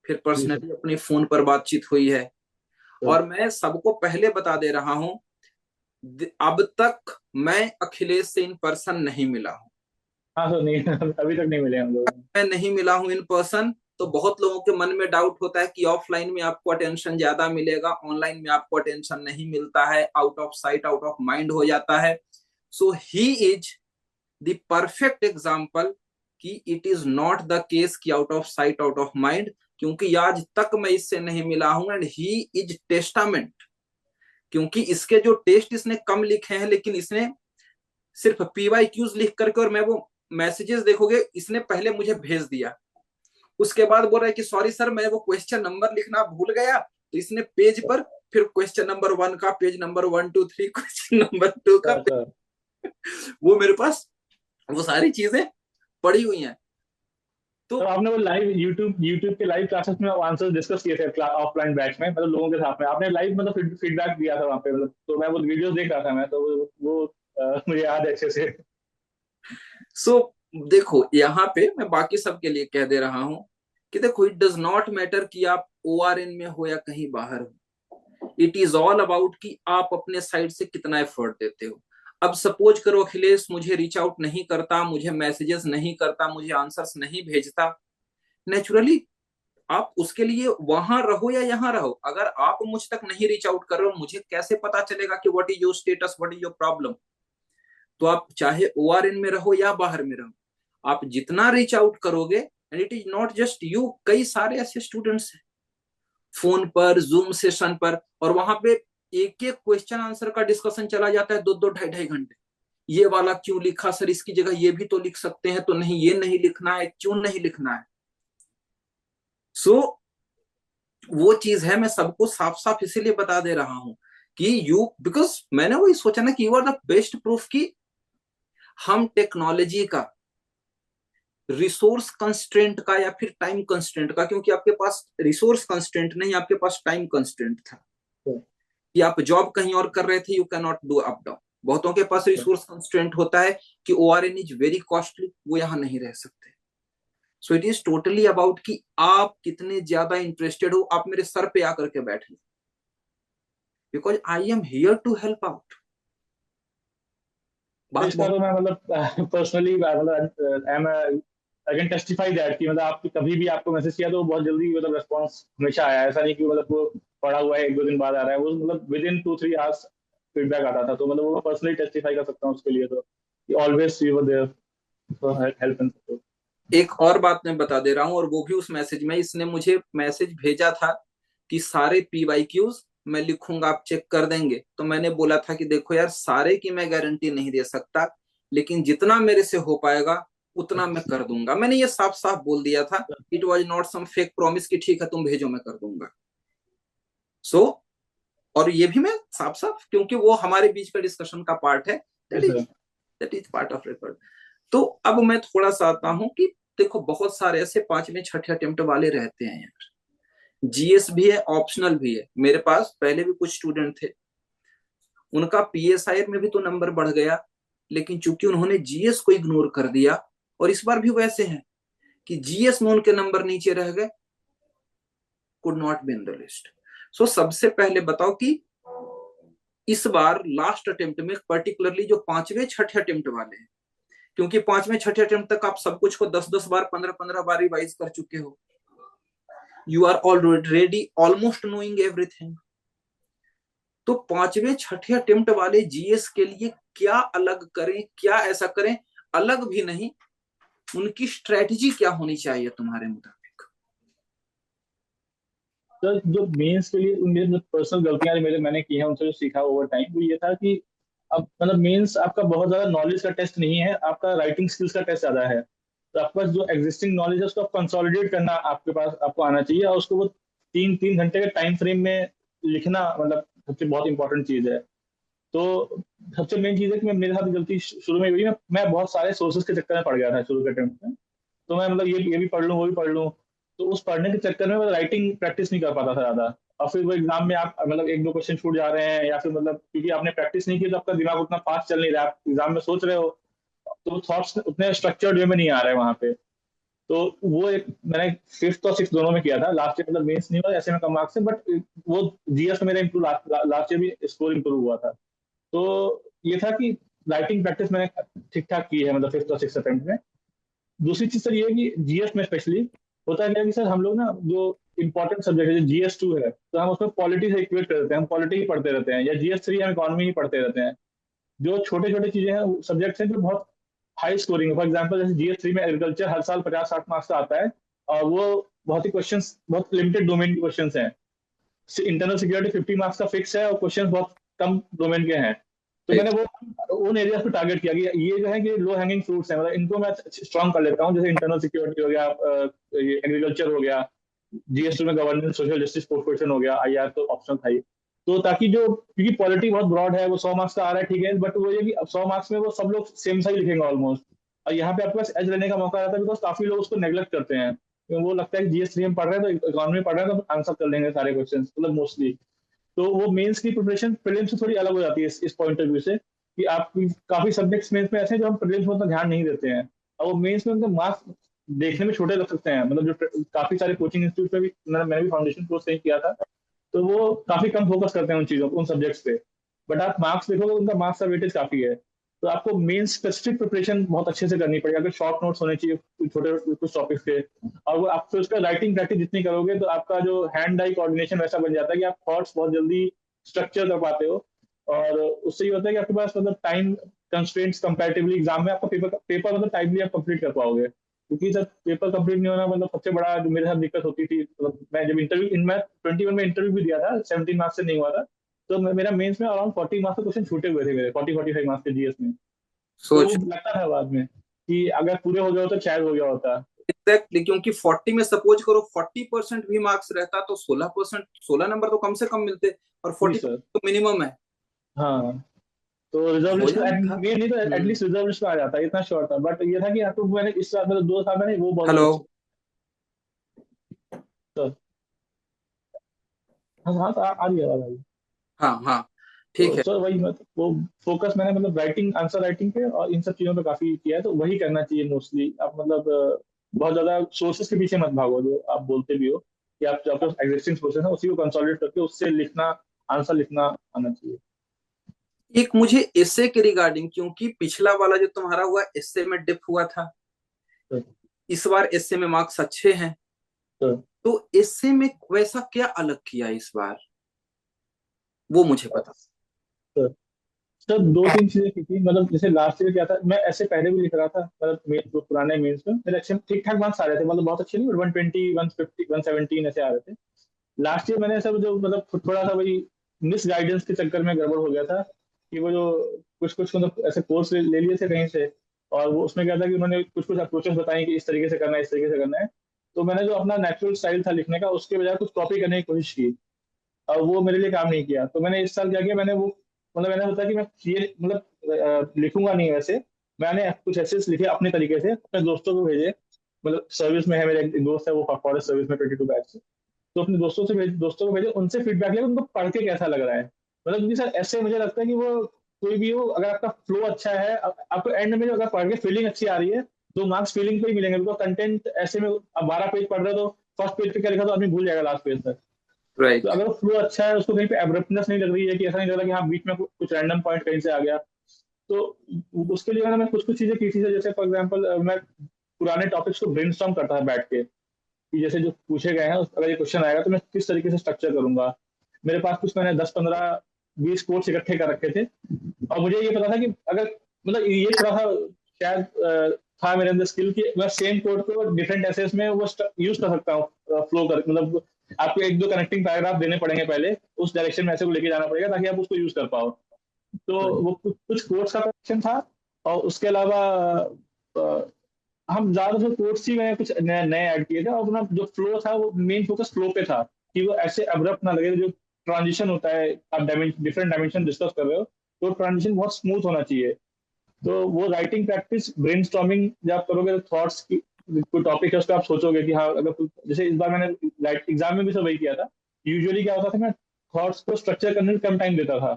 फिर जी सर। पर्सनली अपनी फोन पर बातचीत हुई है। तो और मैं सबको पहले बता दे रहा हूं, अब तक मैं अखिलेश से इन पर्सन नहीं मिला हूं। हाँ सर, नहीं अभी तक नहीं मिले हम लोग। मैं नहीं मिला हूं इन पर्सन। तो बहुत लोगों के मन में डाउट होता है कि ऑफलाइन में आपको अटेंशन ज्यादा मिलेगा, ऑनलाइन में आपको अटेंशन नहीं मिलता है, out of sight out of mind हो जाता है। So he is the perfect example कि it is not the case कि out of sight out of mind, क्योंकि आज तक मैं इससे नहीं मिला हूं एंड ही इज टेस्टामेंट। क्योंकि इसके जो टेस्ट इसने कम लिखे हैं, लेकिन इसने सिर्फ PYQs लिख करके, और मैं वो मैसेजेस देखोगे इसने पहले मुझे भेज दिया, उसके बाद बोल रहा है कि सॉरी सर मैं वो क्वेश्चन नंबर लिखना भूल गया, तो इसने पेज पर फिर क्वेश्चन नंबर 1 का पेज नंबर 1 2 3, क्वेश्चन नंबर 2 का सर वो मेरे पास वो सारी चीजें पड़ी हुई हैं। तो तो आपने वो लाइव यूट्यूब के लाइव क्लासेस में आंसर डिस्कस किए थे ऑफलाइन बैच में, मतलब लोगों के साथ में आपने लाइव मतलब फीडबैक दिया था वहाँ पे, मतलब तो मैं वो वीडियोस देख रहा था मैं, तो वो मुझे याद है अच्छे से। सो देखो, यहाँ पे मैं बाकी सबके लिए कह दे रहा हूं कि देखो, इट डज नॉट मैटर कि आप ORN में हो या कहीं बाहर हो। इट इज ऑल अबाउट कि आप अपने साइड से कितना एफर्ट देते हो। अब सपोज करो अखिलेश मुझे रीच आउट नहीं करता, मुझे मैसेजेस नहीं करता, मुझे आंसर्स नहीं भेजता, नेचुरली आप उसके लिए वहां रहो या यहाँ रहो, अगर आप मुझ तक नहीं रीच आउट कर रहे हो, मुझे कैसे पता चलेगा कि what is your status, what is your problem? तो आप चाहे ORN में रहो या बाहर में रहो, आप जितना रीच आउट करोगे, and it is not just you, कई सारे ऐसे स्टूडेंट्स हैं फोन पर, जूम सेशन पर, और वहां पे एक एक क्वेश्चन आंसर का डिस्कशन चला जाता है 2 2 ढाई ढाई घंटे। ये वाला क्यों लिखा सर, इसकी जगह ये भी तो लिख सकते हैं, तो नहीं ये नहीं लिखना है, क्यों नहीं लिखना है? सो वो चीज है, मैं सबको साफ साफ इसीलिए बता दे रहा हूं कि यू, बिकॉज मैंने वही सोचा ना कि you are the best proof कि हम टेक्नोलॉजी का, रिसोर्स कंस्ट्रेंट का या फिर टाइम कंस्ट्रेंट का, क्योंकि आपके पास रिसोर्स कंस्ट्रेंट नहीं, आपके पास टाइम कंस्ट्रेंट था कि आप जॉब कहीं और कर रहे थे, you can not do up down. बहुतों के पास रिसोर्स कंस्ट्रेंट होता है कि ORN इज वेरी कॉस्टली, वो यहां नहीं रह सकते। So it is totally about कि आप कितने ज्यादा इंटरेस्टेड हो, आप मेरे सर पे आकर के बैठ लो, because I am here to help out. तो बात इसका बहुत, तो मैं मतलब पर्सनली मतलब आई कैन टेस्टिफाई दैट कि मतलब आप कभी भी आपको मैसेज किया तो वो बहुत जल्दी मतलब रेस्पॉन्स हमेशा आया, ऐसा नहीं कि मतलब वो पड़ा हुआ है 1 2 दिन बाद आ रहा है, वो मतलब विद इन 2 3 आवर्स फीडबैक आता था, तो मतलब वो पर्सनली टेस्टिफाई कर सकता हूँ उसके लिए, तो always you were there for help and support. एक और बात मैं बता दे रहा हूं, और वो भी उस मैसेज में, इसने मुझे मैसेज भेजा था कि सारे PYQs मैं लिखूंगा, आप चेक कर देंगे। तो मैंने बोला था कि देखो यार, सारे की मैं गारंटी नहीं दे सकता, लेकिन जितना मेरे से हो पाएगा उतना मैं कर दूंगा। मैंने ये साफ साफ बोल दिया था, it was not some fake promise कि ठीक है तुम भेजो मैं कर दूंगा। सो और ये भी मैं साफ साफ, क्योंकि वो हमारे बीच का डिस्कशन का पार्ट है, that is part of record. तो अब मैं थोड़ा सा आता हूं कि देखो, बहुत सारे ऐसे 5वें 6ठे अटेम्प्ट वाले रहते हैं यार। GS भी है, ऑप्शनल भी है। मेरे पास पहले भी कुछ स्टूडेंट थे, उनका PSI में भी तो नंबर बढ़ गया, लेकिन चूंकि उन्होंने GS को इग्नोर कर दिया, और इस बार भी वैसे हैं कि GS में उनके नंबर नीचे रह गए, could not be in the list. So सबसे पहले बताओ कि इस बार लास्ट अटेम्प्ट में पर्टिकुलरली जो 5वें 6ठे अटेम्प्ट वाले हैं, क्योंकि 5वें 6ठे अटेम्प्ट तक आप सब कुछ को 10 10 बार 15 15 बार रिवाइज कर चुके हो, you are already almost knowing everything. तो 5वें 6ठे अटेम्प्ट वाले GS के लिए क्या अलग करें, क्या ऐसा करें? अलग भी नहीं, उनकी स्ट्रेटजी क्या होनी चाहिए तुम्हारे मुताबिक? सर जो मेंस के लिए मेरे जो पर्सनल गलतियां मेरे मैंने की हैं उनसे जो सीखा ओवर टाइम वो ये था कि अब मतलब मेंस आपका बहुत ज्यादा नॉलेज का टेस्ट नहीं है, आपका राइटिंग स्किल्स का टेस्ट ज्यादा है। तो आपके पास जो एग्जिस्टिंग नॉलेज है उसको आप कंसोलिडेट करना आपके पास आपको आना चाहिए, और उसको वो 3 3 घंटे के टाइम फ्रेम में लिखना मतलब सबसे बहुत इंपॉर्टेंट चीज है। तो सबसे मेन चीज है कि मैं मेरे साथ गलती शुरू में हुई, मैं बहुत सारे सोर्सेज के चक्कर में पड़ गया था शुरू के अटेम्प्ट में। तो मैं मतलब ये भी पढ़ लूँ वो भी पढ़ लूँ, तो उस पढ़ने के चक्कर में मैं राइटिंग प्रैक्टिस नहीं कर पाता था ज्यादा। और फिर वो एग्जाम में आप मतलब एक दो क्वेश्चन छूट जा रहे हैं, या फिर मतलब क्योंकि आपने प्रैक्टिस नहीं की तो आपका दिमाग उतना फास्ट चल नहीं रहा है, आप एग्जाम में सोच रहे हो तो थॉट्स उतने स्ट्रक्चर्ड वे में नहीं आ रहे वहां पे। तो वो एक मैंने फिफ्थ और सिक्स दोनों में किया था, लास्ट ईयर मतलब मेंस नहीं हुआ ऐसे में कम मार्क्स से, बट वो जीएस में मेरा इम्प्रूव लास्ट ईयर भी स्कोर इम्प्रूव हुआ था। तो ये था कि राइटिंग प्रैक्टिस मैंने ठीक ठाक की है मतलब फिफ्थ और सिक्स अटेम्प्ट में। दूसरी चीज सर ये है कि जीएस में स्पेशली होता है क्या कि सर हम लोग ना जो इंपॉर्टेंट सब्जेक्ट है जीएस 2 है तो हम उसमें पॉलिटी से इक्वेट कर देते हैं, हम पॉलिटी ही पढ़ते रहते हैं, या जीएस 3 हम इकोनॉमी ही पढ़ते रहते हैं। जो छोटे छोटे चीजें हैं सब्जेक्ट्स हैं जो बहुत हाई स्कोरिंग है, फॉर एग्जाम्पल जैसे जीएस 3 में एग्रीकल्चर हर साल 50 60 मार्क्स का आता है, और वो बहुत ही क्वेश्चन बहुत लिमिटेड डोमेन के क्वेश्चन हैं। इंटरनल सिक्योरिटी 50 मार्क्स का फिक्स है और क्वेश्चन बहुत कम डोमेन के हैं। तो मैंने वो उन एरियाज पे टारगेट किया कि ये जो है कि लो हैंगिंग फ्रूट्स हैं, मतलब इनको मैं स्ट्रॉन्ग कर लेता हूँ, जैसे इंटरनल सिक्योरिटी हो गया, ये एग्रीकल्चर हो गया, जीएस 2 में governance social justice post question हो गया, आईआर तो ऑप्शन था ही। तो ताकि जो क्योंकि पॉलिटी बहुत ब्रॉड है, वो 100 मार्क्स का आ रहा है ठीक है, बट वो ये कि अब 100 मार्क्स में वो सब लोग सेम सा ही लिखेंगे ऑलमोस्ट। और यहाँ पे आपके पास एज लेने का मौका रहता है, बिकॉज काफी लोग उसको नेग्लेक्ट करते हैं, क्योंकि वो लगता है कि जीएस 3 में पढ़ रहे हैं तो इकोनॉमी पढ़ रहे हैं तो आंसर कर लेंगे सारे क्वेश्चन मतलब मोस्टली। तो वो मेंस की प्रिपरेशन प्रीलिम्स से थोड़ी अलग हो जाती है इस पॉइंट ऑफ व्यू से, कि आप काफी सब्जेक्ट्स मेंस में ऐसे हैं जो हम प्रीलिम्स में उतना ध्यान नहीं देते हैं, और वो मेंस में उनके मार्क्स देखने में छोटे लग सकते हैं। मतलब जो काफी सारे कोचिंग इंस्टीट्यूट में भी मैंने भी फाउंडेशन कोर्स नहीं किया था, तो वो काफी कम फोकस करते हैं उन चीजों उन सब्जेक्ट्स पे। बट आप मार्क्स देखोगे उनका मार्क्स का वेटेज काफी है। तो आपको मेन स्पेसिफिक प्रिपरेशन बहुत अच्छे से करनी पड़ेगी, अगर शॉर्ट नोट्स होने चाहिए छोटे कुछ टॉपिक्स के, और वो आप फिर उसका राइटिंग प्रैक्टिस जितनी करोगे तो आपका जो हैंड आई कोऑर्डिनेशन वैसा बन जाता है कि आप थॉट्स बहुत जल्दी स्ट्रक्चर कर पाते हो। और उससे ये होता है कि आपके पास मतलब टाइम कंस्ट्रेंट्स कंपैरेटिवली एग्जाम में आपका पेपर पेपर मतलब टाइमली आप कंप्लीट कर पाओगे, क्योंकि सर पेपर कंप्लीट नहीं होना मतलब सबसे बड़ा जो मेरे साथ दिक्कत होती थी, मतलब मैं जब इंटरव्यू इन मैं 21 में इंटरव्यू भी दिया था, 17 मार्क्स से नहीं हुआ था। तो मेरा मेंस में अराउंड 40 मार्क्स के क्वेश्चन छूटे हुए थे मेरे, 40 45 मार्क्स के जीएस में। तो वो सोच। लगता था बाद में कि अगर पूरे हो गए हो तो शायद हो गया होता। एग्जैक्टली, क्योंकि 40 में सपोज करो 40% भी मार्क्स रहता तो 16%, 16 नंबर तो कम से कम मिलते, और जी 40% सर। तो मिनिमम है। हाँ, तो रिजर्व हो लिस्ट जाना था। में नहीं तो एटलीस्ट रिजर्व लिस्ट में आ जाता है, इतना श्योर था। बट ये था कि आपको मैंने इस साल मतलब 2 साल मैंने वो बहुत हेलो। ज्यादा अच्छे। सर हाँ हाँ, तो आ रही है आवाज, आ रही है। हाँ हाँ, ठीक तो है। सर वही मतलब वो फोकस मैंने मतलब राइटिंग आंसर राइटिंग पे और इन सब चीजों पे काफी किया है, तो वही करना चाहिए मोस्टली। आप मतलब बहुत ज्यादा सोर्सेस के पीछे मत भागो, जो आप बोलते भी हो कि आप जो आपके एग्जिस्टिंग सोर्सेस है उसी को कंसोलिडेट करके उससे लिखना, आंसर लिखना आना चाहिए। एक मुझे एसे के रिगार्डिंग, क्योंकि पिछला वाला जो तुम्हारा हुआ एसे में डिप हुआ था, तो, इस बार एसे में मार्क्स अच्छे हैं, तो, तो एसे में वैसा क्या अलग किया इस बार, वो मुझे तो, पता। तो सर 2 3 चीजें की थी, मतलब जैसे लास्ट ईयर क्या था, मैं ऐसे पहले भी लिख रहा था, मतलब जो पुराने मेंस में मेरे अच्छे ठीक ठाक मार्क्स आ रहे थे, मतलब बहुत अच्छे नहीं, 120 150 117 ऐसे आ रहे थे। लास्ट ईयर मैंने ऐसा जो मतलब थोड़ा सा वही मिस गाइडेंस के चक्कर में गड़बड़ हो गया था, कि वो जो कुछ कुछ मतलब ऐसे कोर्स ले लिए थे कहीं से, और वो उसमें क्या था कि उन्होंने कुछ कुछ अप्रोचेस बताई कि इस तरीके से करना है इस तरीके से करना है। तो मैंने जो अपना नेचुरल स्टाइल था लिखने का उसके बजाय कुछ कॉपी करने की कोशिश की, और वो मेरे लिए काम नहीं किया। तो मैंने इस साल क्या किया, मैंने वो मतलब मैंने सोचा कि मैं ये मतलब लिखूंगा नहीं वैसे। मैंने कुछ ऐसे लिखे अपने तरीके से, अपने दोस्तों को भेजे, मतलब सर्विस में है मेरे एक दोस्त है वो फॉरेस्ट सर्विस में 22 बैच से। तो अपने दोस्तों को भेजे, उनसे फीडबैक लिया उनको पढ़ के कैसा लग रहा है। मतलब क्योंकि सर ऐसे मुझे लगता है कि वो कोई भी हो, अगर आपका फ्लो अच्छा है, आपको एंड में जो अगर पढ़ के फीलिंग अच्छी आ रही है तो मार्क्स फीलिंग पे ही मिलेंगे, बिकॉज कंटेंट ऐसे में आप 12 पेज पढ़ रहे हो तो फर्स्ट पेज पे क्या लिखा तो आदमी भूल जाएगा लास्ट पेज तक। तो राइट। अगर फ्लो अच्छा है, उसको कहीं पे एब्रप्टनेस नहीं लग रही है, कि ऐसा नहीं लग रहा कि हाँ बीच में कुछ रैंडम पॉइंट कहीं से आ गया, तो उसके लिए मैं कुछ कुछ चीजें की थी। जैसे फॉर एग्जांपल मैं पुराने टॉपिक्स को ब्रेनस्टॉर्म करता था बैठ के, कि जैसे जो पूछे गए हैं अगर ये क्वेश्चन आएगा तो मैं किस तरीके से स्ट्रक्चर करूंगा। मेरे पास कुछ मैंने 10 15 20 कोर्स इकट्ठे कर रखे थे, और मुझे ये पता था कि अगर मतलब ये थोड़ा सा शायद था मेरे अंदर स्किल कि मैं सेम कोड को डिफरेंट एसेस में वो यूज कर सकता हूँ फ्लो कर, मतलब आपको एक दो कनेक्टिंग पैराग्राफ देने पड़ेंगे पहले, उस डायरेक्शन में ऐसे को लेके जाना पड़ेगा ताकि आप उसको यूज कर पाओ। तो वो कुछ कोर्स का कनेक्शन था, और उसके अलावा अ, हम ज्यादातर कोर्स ही मैंने कुछ नए नए ऐड किए थे, और अपना जो फ्लो था वो मेन फोकस फ्लो पे था, कि वो ऐसे अब्रप्ट ना लगे। जो ट्रांजिशन होता है, आप डिफरेंट डायमेंशन डिस्कस कर रहे हो, तो ट्रांजिशन बहुत स्मूथ होना चाहिए। तो वो राइटिंग प्रैक्टिस, ब्रेनस्टॉर्मिंग जब आप करोगे, थॉट्स की कोई टॉपिक है उस पर आप सोचोगे कि हाँ, अगर जैसे इस बार मैंने राइट एग्जाम में भी सब वही किया था। यूजुअली क्या होता था, मैं थॉट्स को स्ट्रक्चर करने में कम टाइम देता था,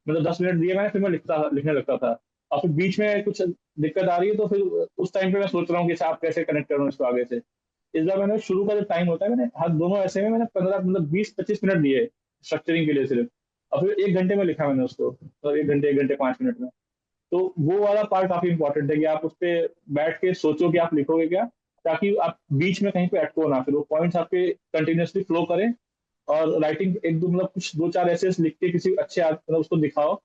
मतलब 10 मिनट दिए मैंने, फिर मैं लिखने लगता था। और फिर बीच में कुछ दिक्कत आ रही है तो फिर उस टाइम पे मैं सोच रहा हूँ कि आप कैसे कनेक्ट करूँ इसको आगे से। इस बार मैंने शुरू का जो टाइम होता है, मैंने हर दोनों ऐसे में मैंने 15 मतलब 20-25 मिनट दिए स्ट्रक्चरिंग के लिए सिर्फ, और फिर 1 घंटे में लिखा मैंने उसको, मतलब 1 घंटे 1 घंटे 5 मिनट में। तो वो वाला पार्ट काफी इंपॉर्टेंट है कि आप उस पर बैठ के सोचो कि आप लिखोगे क्या, ताकि आप बीच में कहीं पे अटको ना, फिर वो पॉइंट्स आपके कंटिन्यूअसली फ्लो करें। और राइटिंग एक दो मतलब कुछ दो चार ऐसे लिख के किसी अच्छे मतलब उसको दिखाओ।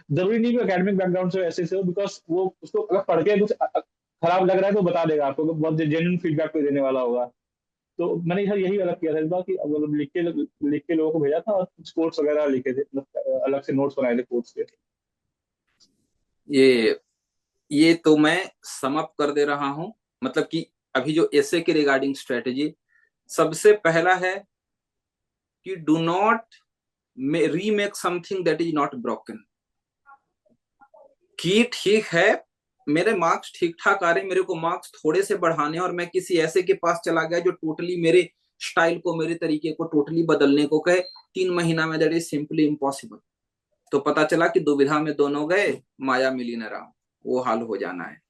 जरूरी नहीं कि एकेडमिक बैकग्राउंड से ऐसे से हो, बिकॉज वो उसको अगर पढ़ के कुछ खराब लग रहा है तो बता देगा आपको, बहुत जेन्युइन फीडबैक कोई देने वाला होगा। तो मैंने सर यही अलग किया था इस बार, कि मतलब लिख के लोगों को भेजा था, और कुछ कोट्स वगैरह लिखे थे, मतलब अलग से नोट्स बनाए थे कोट्स के। ये ये तो मैं सम अप कर दे रहा हूं, मतलब कि अभी जो एसे के रिगार्डिंग स्ट्रेटेजी, सबसे पहला है कि do not remake something that is not broken. कि ठीक है, मेरे मार्क्स ठीक ठाक आ रहे, मेरे को मार्क्स थोड़े से बढ़ाने, और मैं किसी ऐसे के पास चला गया जो टोटली मेरे स्टाइल को, मेरे तरीके को टोटली बदलने को कहे 3 महीना में, दैट इज सिंपली इम्पॉसिबल। तो पता चला कि दुविधा में दोनों गए, माया मिली न राम, वो हाल हो जाना है।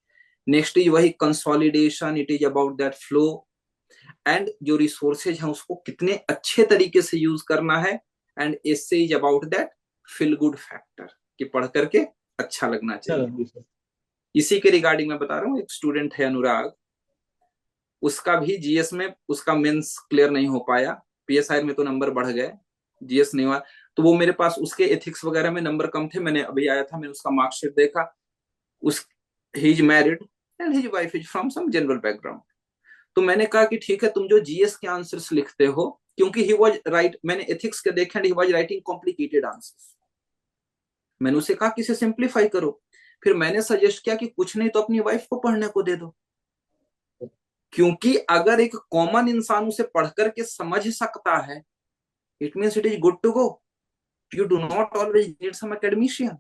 नेक्स्ट इज वही consolidation, it is about that flow, and जो रिसोर्सेज हैं उसको कितने अच्छे तरीके से यूज करना है। एंड इससे is about that feel good factor, कि पढ़ करके अच्छा लगना चाहिए। चलो। इसी के रिगार्डिंग मैं बता रहा हूँ, एक स्टूडेंट है अनुराग, उसका भी जीएस में उसका मेंस क्लियर नहीं हो पाया, पीएसआई में तो नंबर बढ़ गए, जीएस नहीं हुआ। तो वो मेरे पास, उसके एथिक्स वगैरह में नंबर कम थे, मैंने अभी आया था, मैंने उसका मार्कशीट देखा, उस he is married and his wife is from some general background. तो मैंने कहा कि ठीक है, तुम जो जीएस के आंसर्स लिखते हो, क्योंकि ही वाज राइट, मैंने एथिक्स के देखे and he was writing complicated answers, मैंने उसे कहा कि इसे सिंप्लीफाई करो। फिर मैंने सजेस्ट किया कि कुछ नहीं तो अपनी वाइफ को पढ़ने को दे दो, क्योंकि अगर एक कॉमन इंसान उसे पढ़ करके समझ सकता है, it means it is good to go. You do not always need some academician.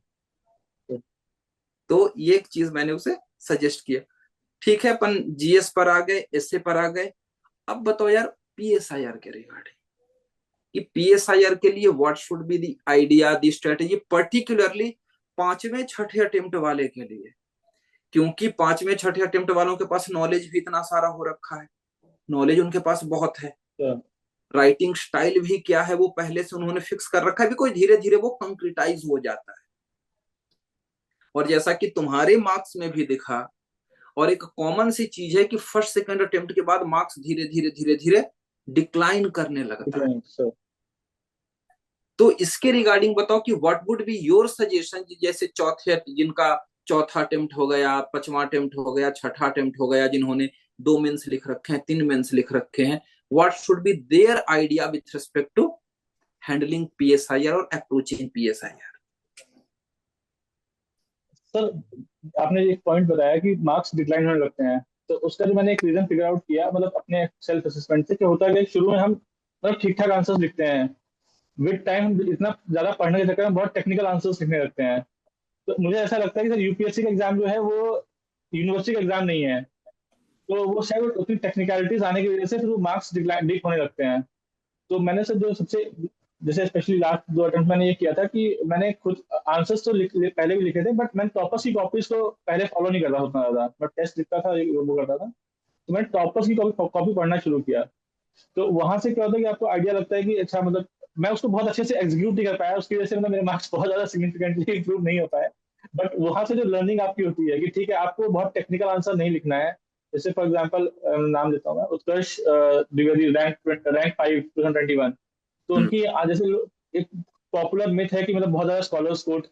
तो ये एक चीज मैंने उसे सजेस्ट किया। ठीक है, अपन जीएस पर आ गए, एसए पर आ गए। अब बताओ यार, पीएसआईआर के रिगार्डिंग, कि पीएसआईआर के लिए what should be the idea, the strategy, particularly पांचवें छठे अटेम्प्ट वाले के लिए, क्योंकि पांचवें छठे अटेम्प्ट वालों के पास नॉलेज भी इतना सारा हो रखा है, नॉलेज उनके पास बहुत है, राइटिंग स्टाइल भी क्या है वो पहले से उन्होंने फिक्स कर रखा है, भी कोई धीरे धीरे वो कंक्रीटाइज हो जाता है। और जैसा कि तुम्हारे मार्क्स में भी दिखा, और एक कॉमन सी चीज है कि फर्स्ट सेकंड अटेम्प्ट के बाद मार्क्स धीरे धीरे धीरे धीरे डिक्लाइन करने लगता है। तो इसके रिगार्डिंग बताओ कि what would be your suggestion, जैसे चौथे, जिनका चौथा अटेम्प्ट हो गया, पांचवा अटेम्प्ट हो गया, छठा अटेम्प्ट हो गया, जिन्होंने 2 मेंस लिख रखे हैं, 3 मेंस लिख रखे हैं, what should be there idea with respect to handling PSIR और अप्रोचिंग पीएसआईआर? सर, आपने एक पॉइंट बताया कि मार्क्स डिक्लाइन होने लगते हैं, तो उसका जो मैंने एक रीजन फिगर आउट किया, मतलब अपने सेल्फ असेसमेंट से, कि होता है कि शुरू में हम मतलब ठीक ठाक आंसर्स लिखते हैं, विद टाइम हम इतना ज्यादा पढ़ने के चक्कर में बहुत टेक्निकल आंसर्स लिखने लगते हैं। तो मुझे ऐसा लगता है कि सर यूपीएससी का एग्जाम जो है वो यूनिवर्सिटी का एग्जाम नहीं है, तो वो शायद उतनी टेक्निकलिटीज आने की वजह से फिर वो मार्क्स डिप होने लगते हैं। तो मैंने सर जो सबसे, जैसे स्पेशली लास्ट 2 अटेम्प्ट मैंने ये किया था कि मैंने खुद आंसर्स तो पहले भी लिखे थे, बट मैंने टॉपर्स की कॉपीज को पहले फॉलो नहीं करता उतना ज्यादा, मैं टेस्ट लिखता था वो करता था। तो मैंने टॉपर्स की कॉपी पढ़ना शुरू किया। तो वहां से क्या होता है कि आपको आइडिया लगता है कि अच्छा, मतलब मैं उसको बहुत अच्छे से एग्जीक्यूट नहीं कर पाया, उसकी वजह से मतलब मेरे मार्क्स बहुत ज्यादा सिग्निफिकेंटली इंप्रूव नहीं हो पाए। बट वहां से जो लर्निंग आपकी होती है कि ठीक है, आपको बहुत टेक्निकल आंसर नहीं लिखना है। जैसे फॉर एग्जाम्पल नाम देता हूँ मैं, उत्कर्ष द्विवेदी, रैंक 5 2021। तो उनकी जैसे एक पॉपुलर मिथ है कि मतलब बहुत ज्यादा स्कॉलर्स कोट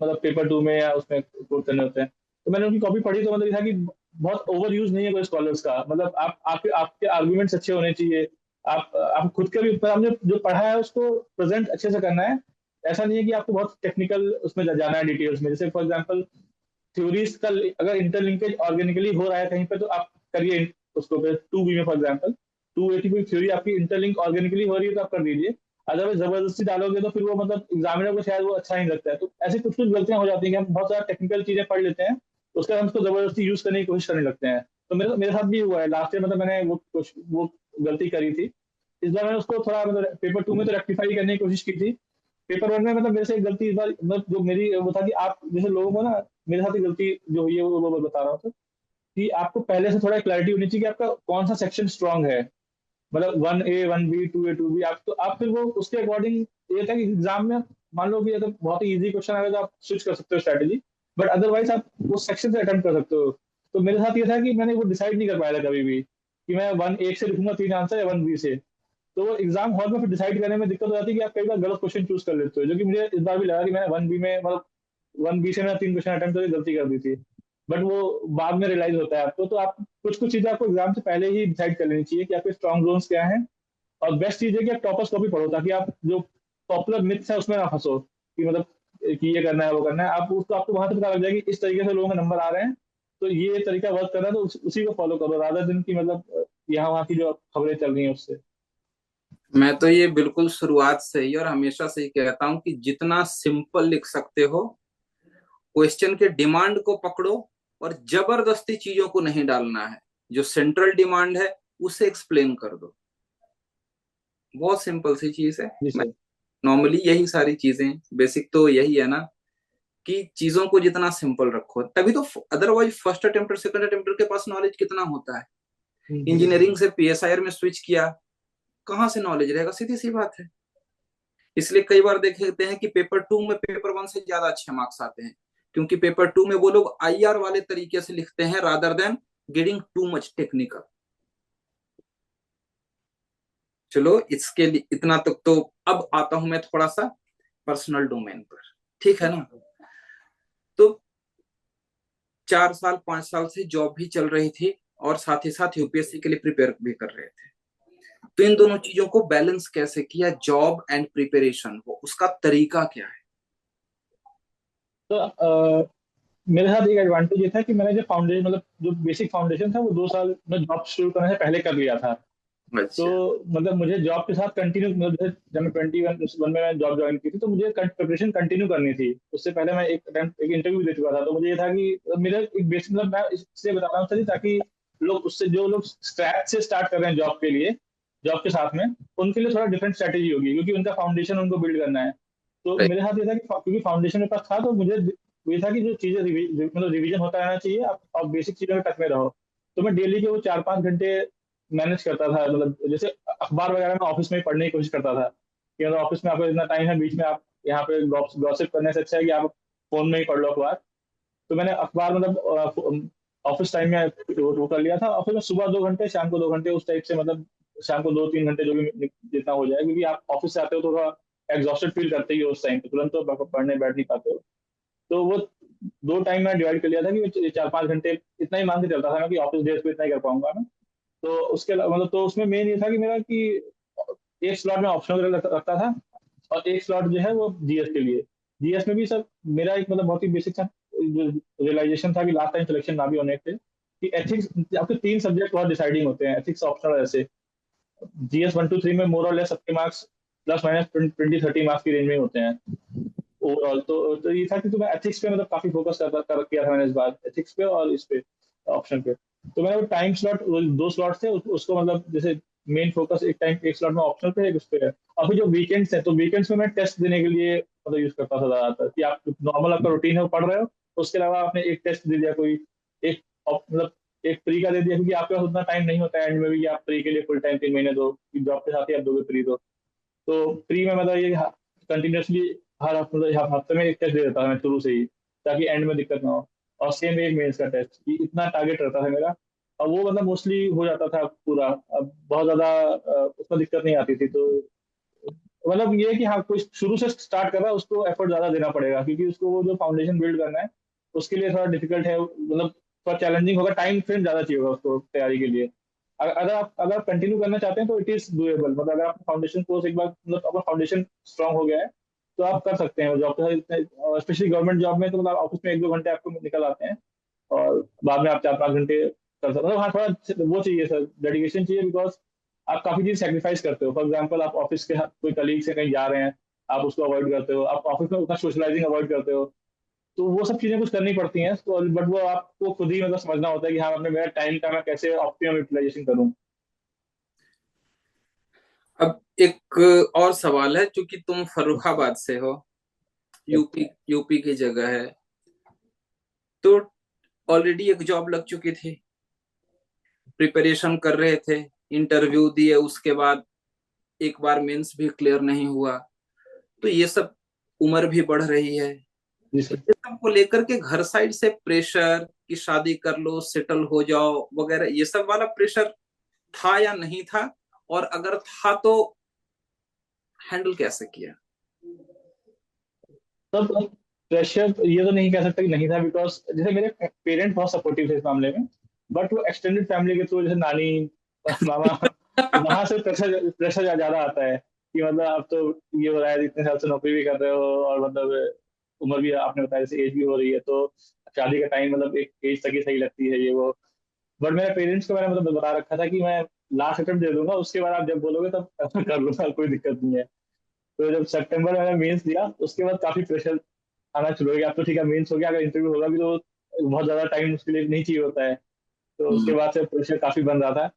मतलब पेपर 2 में या उसमें कोट करने होते हैं। तो मैंने उनकी कॉपी पढ़ी, तो मतलब ये था कि बहुत ओवर यूज नहीं है कोई स्कॉलर्स का, मतलब आप आपके आपके आर्गुमेंट्स अच्छे होने चाहिए, आप खुद के भी, पर हमने जो पढ़ा है उसको प्रेजेंट अच्छे से करना है। ऐसा नहीं है कि आपको बहुत टेक्निकल उसमें जाना है डिटेल्स में। जैसे फॉर एग्जांपल थ्योरीज का अगर इंटरलिंकेज ऑर्गेनिकली हो रहा है कहीं पे, तो आप करिए उसको पे 2B में फॉर एग्जांपल 280 कोई थ्योरी आपकी इंटरलिंक ऑर्गेनिकली हो रही है तो आप कर दीजिए। अदरवाइज जबरदस्ती डालोगे तो फिर वो मतलब एग्जामिनर को शायद वो अच्छा नहीं लगता है। तो ऐसे कुछ कुछ गलतियां हो जाती हैं कि हम बहुत सारा टेक्निकल चीजें पढ़ लेते हैं, उसके बाद हम उसको जबरदस्ती यूज करने की कोशिश करने लगते हैं। तो मेरे मेरे साथ भी हुआ है लास्ट ईयर, मतलब मैंने वो गलती करी थी। इस बार मैंने उसको थोड़ा मतलब पेपर 2 में तो रेक्टिफाई करने की कोशिश की थी। पेपर 1 में मतलब मेरे से एक गलती इस बार मतलब जो मेरी वो था कि आप जैसे लोगों को ना, मेरे साथ ही गलती जो हुई है वो बता रहा हूँ कि आपको पहले से थोड़ा क्लैरिटी होनी चाहिए कि आपका कौन सा सेक्शन स्ट्रांग है। मतलब 1A 1B 2A 2B, आप तो आप फिर वो उसके अकॉर्डिंग, ये था कि एग्जाम में मान लो कि अगर बहुत ही इजी क्वेश्चन आएगा तो आप स्विच कर सकते हो स्ट्रैटेजी, बट अदरवाइज आप उस सेक्शन से अटेम्प्ट कर सकते हो। तो मेरे साथ ये था कि मैंने वो डिसाइड नहीं कर पाया था कभी भी कि मैं 1A से लिखूंगा 3 आंसर या 1B से। तो वो एग्जाम हॉल में फिर डिसाइड करने में दिक्कत हो जाती है कि आप कई बार गलत क्वेश्चन चूज कर लेते हो, जो कि मुझे इस बार भी लगा कि मैंने 1B में मतलब 1B से मैंने 3 क्वेश्चन अटेम्प्ट करके गलती कर दी थी। बट वो बाद में रियलाइज होता है आपको। तो आप कुछ कुछ चीजें आपको एग्जाम से पहले ही डिसाइड कर लेनी चाहिए कि आपके स्ट्रॉन्ग जोन्स क्या हैं। और बेस्ट चीज है कि आप टॉपर्स कॉपी पढ़ो, ताकि आप जो पॉपुलर मिथ्स है उसमें ना फंसो कि मतलब कि ये करना है वो करना है। आप उसको आपको वहां से पता लग जाएगा कि इस तरीके से लोगों के नंबर आ रहे हैं, तो ये तरीका वर्क कर रहा है, तो उसी को फॉलो करो, रादर दिन की मतलब यहाँ वहाँ की जो खबरें चल रही हैं उससे। मैं तो ये बिल्कुल शुरुआत से ही और हमेशा से ही कहता हूँ कि जितना सिंपल लिख सकते हो, क्वेश्चन के डिमांड को पकड़ो और जबरदस्ती चीजों को नहीं डालना है। जो सेंट्रल डिमांड है उसे एक्सप्लेन कर दो। बहुत सिंपल सी चीज है। जी मैं सर। नॉर्मली यही सारी चीजें, बेसिक तो यही है ना, कि चीजों को जितना सिंपल रखो तभी तो। अदरवाइज फर्स्ट अटेम्प्टर सेकंड अटेम्प्टर के पास नॉलेज कितना होता है। इंजीनियरिंग से पीएसआईआर में स्विच किया, कहाँ से नॉलेज रहेगा? सीधी सी बात है। इसलिए कई बार देखते हैं कि पेपर 2 में पेपर 1 से ज्यादा अच्छे मार्क्स आते हैं, क्योंकि पेपर 2 में वो लोग आईआर वाले तरीके से लिखते हैं rather than getting too much technical. चलो इसके लिए इतना तक तो। अब आता हूं मैं थोड़ा सा पर्सनल डोमेन पर, ठीक है ना। तो 4 साल 5 साल से जॉब भी चल रही थी और साथ ही साथ यूपीएससी के लिए प्रिपेयर भी कर रहे थे। तो इन दोनों चीजों को बैलेंस कैसे किया, जॉब एंड प्रिपरेशन को, उसका तरीका क्या है? तो मेरे साथ एक एडवांटेज ये था कि मैंने जो फाउंडेशन मतलब जो बेसिक फाउंडेशन था वो 2 साल में जॉब शुरू करने से पहले कर लिया था। तो अच्छा। मतलब मुझे जॉब के साथ कंटिन्यू मतलब जब मैं 21 में जॉब ज्वाइन की थी तो मुझे प्रिपरेशन कंटिन्यू करनी थी। उससे पहले मैं एक इंटरव्यू दे चुका था। तो मुझे ये था कि मेरा एक बेसिक मतलब मैं इसलिए बता रहा हूँ सर, ताकि लोग उससे जो लोग स्क्रैच से स्टार्ट कर रहे हैं जॉब के लिए, जॉब के साथ में, उनके लिए थोड़ा डिफरेंट स्ट्रैटेजी होगी, क्योंकि उनका फाउंडेशन उनको बिल्ड करना है। तो राइट। मेरे साथ ये था कि क्योंकि फाउंडेशन मेरे पास था, तो मुझे ये था कि जो चीजें मतलब रिवीजन होता रहना चाहिए, आप बेसिक चीजों में टच में रहो। तो मैं डेली के वो 4 5 घंटे मैनेज करता था। मतलब जैसे अखबार वगैरह में ऑफिस में ही पढ़ने की कोशिश करता था कि मतलब ऑफिस में आपको इतना टाइम है, बीच में आप यहाँ पे गॉसिप करने से अच्छा है कि आप फोन में ही पढ़ लो अखबार। तो मैंने अखबार मतलब ऑफिस टाइम में वो कर लिया था, और फिर मैं सुबह 2 घंटे शाम को 2 घंटे उस टाइप से, मतलब शाम को 2 3 घंटे जो भी जितना हो जाए, क्योंकि आप ऑफिस से आते हो तो थोड़ा एग्जॉस्टेड फील करते ही हो उस टाइम पे, तुरंत तो पढ़ने बैठ नहीं पाते हो। तो वो 2 टाइम में डिवाइड कर लिया था कि 4 5 घंटे इतना ही मान के चलता था मैं कि ऑफिस डेज पे इतना ही कर पाऊंगा मैं। तो उसके अलावा मतलब तो उसमें मेन ये था कि मेरा कि एक स्लॉट में ऑप्शनल रखता था, और एक स्लॉट जो है वो जीएस के लिए। जीएस में भी सर मेरा एक मतलब बहुत ही बेसिक था, रियलाइजेशन था कि लास्ट टाइम सिलेक्शन ना भी होने थे कि एथिक्स, आपके 3 सब्जेक्ट बहुत डिसाइडिंग होते हैं, एथिक्स ऑप्शनल ऐसे। जीएस 1 2 3 में मोर और लेस सबके मार्क्स प्लस माइनस 20 30 मार्क्स की रेंज में होते हैं ओवरऑल। तो ये था कि तो मैं एथिक्स पे मतलब काफी फोकस किया था मैंने इस बार, एथिक्स पे और इस पे ऑप्शन पे। तो मैंने वो टाइम स्लॉट 2 स्लॉट थे उसको मतलब जैसे मेन फोकस एक स्लॉट में ऑप्शनल पे, एक उस पे है। अभी जो वीकेंड्स है, तो वीकेंड्स में मैं टेस्ट देने के लिए मतलब यूज करता था ज्यादातर, कि आप नॉर्मल आपका रूटीन है वो पढ़ रहे हो, उसके अलावा आपने एक टेस्ट दे दिया कोई, एक मतलब एक प्री का दे दिया, क्योंकि आपके पास उतना टाइम नहीं होता है एंड में भी कि आप प्री के लिए फुल टाइम 3 महीने दो, जॉब के साथ ही आप दोगे प्री। तो प्री में मतलब ये कंटिन्यूसली हर मतलब हर हफ्ते में एक टेस्ट दे देता था मैं शुरू से ही, ताकि एंड में दिक्कत ना हो। और सेम एक मेंस का टेस्ट, इतना टारगेट रहता था मेरा। और वो मतलब मोस्टली हो जाता था पूरा। अब बहुत ज्यादा उसमें दिक्कत नहीं आती थी। तो मतलब ये है कि हाँ, कोई शुरू से स्टार्ट कर रहा है उसको एफर्ट ज्यादा देना पड़ेगा, क्योंकि उसको वो जो फाउंडेशन बिल्ड करना है, उसके लिए थोड़ा डिफिकल्ट है, मतलब थोड़ा चैलेंजिंग होगा, टाइम फ्रेम ज्यादा चाहिए होगा उसको तैयारी के लिए। अगर आप कंटिन्यू करना चाहते हैं तो इट इज डूएबल, मतलब अगर आपका फाउंडेशन कोर्स एक बार, मतलब आपका फाउंडेशन स्ट्रांग हो गया है तो आप कर सकते हैं जॉब, स्पेशली गवर्नमेंट जॉब में तो मतलब ऑफिस में 1-2 घंटे आपको निकल आते हैं और बाद में आप 4-5 घंटे कर सकते हो। मतलब हाँ, थोड़ा वो चाहिए सर, डेडिकेशन चाहिए, बिकॉज आप काफी चीज सेक्रीफाइस करते हो। फॉर एग्जाम्पल आप ऑफिस के कोई कलीग से कहीं जा रहे हैं, आप उसको अवॉइड करते हो, आप ऑफिस में उतना सोशलाइजिंग अवॉइड करते हो, तो वो सब चीजें कुछ करनी पड़ती हैं तो, बट वो आपको खुद ही मतलब समझना होता है कि हाँ, अपने मेरा टाइम का मैं कैसे ऑप्टिमम यूटिलाइजेशन करूँ। अब एक और सवाल है, क्योंकि तुम फर्रुखाबाद से हो, यूपी यूपी की जगह है, तो ऑलरेडी एक जॉब लग चुकी थी, प्रिपरेशन कर रहे थे, इंटरव्यू दिए, उसके बाद एक बार मेंस भी क्लियर नहीं हुआ, तो ये सब, उम्र भी बढ़ रही है, जी तो सर। ये सब को लेकर के घर साइड से प्रेशर कि शादी कर लो, सेटल हो जाओ वगैरह, ये सब वाला प्रेशर था या नहीं था? और अगर था तो हैंडल कैसे किया? तब प्रेशर ये तो नहीं कह सकता कि नहीं था, बिकॉज जैसे मेरे पेरेंट्स बहुत सपोर्टिव थे इस मामले में, बट वो एक्सटेंडेड फैमिली के थ्रू, जैसे नानी, मामा, वहां से प्रेशर प्रेशर ज्यादा आता है कि मतलब अब तो ये हो रहा है, इतने साल से नौकरी भी कर रहे हो और मतलब उम्र भी आपने बताया जैसे एज भी हो रही है, तो शादी का टाइम मतलब एक एज तक ही सही लगती है ये वो। बट मेरे पेरेंट्स को मैंने मतलब बता रखा था कि मैं लास्ट अटेम्प्ट दे दूंगा, उसके बाद आप जब बोलोगे तब कर लूंगा, कोई दिक्कत नहीं है। तो जब सितंबर में मैंने मेंस दिया उसके बाद काफी प्रेशर आना शुरू हो गया। अब तो ठीक है, मेंस हो गया, अगर इंटरव्यू होगा भी तो बहुत ज्यादा टाइम उसके लिए नहीं चाहिए होता है, तो उसके बाद से प्रेशर काफी बन रहा था।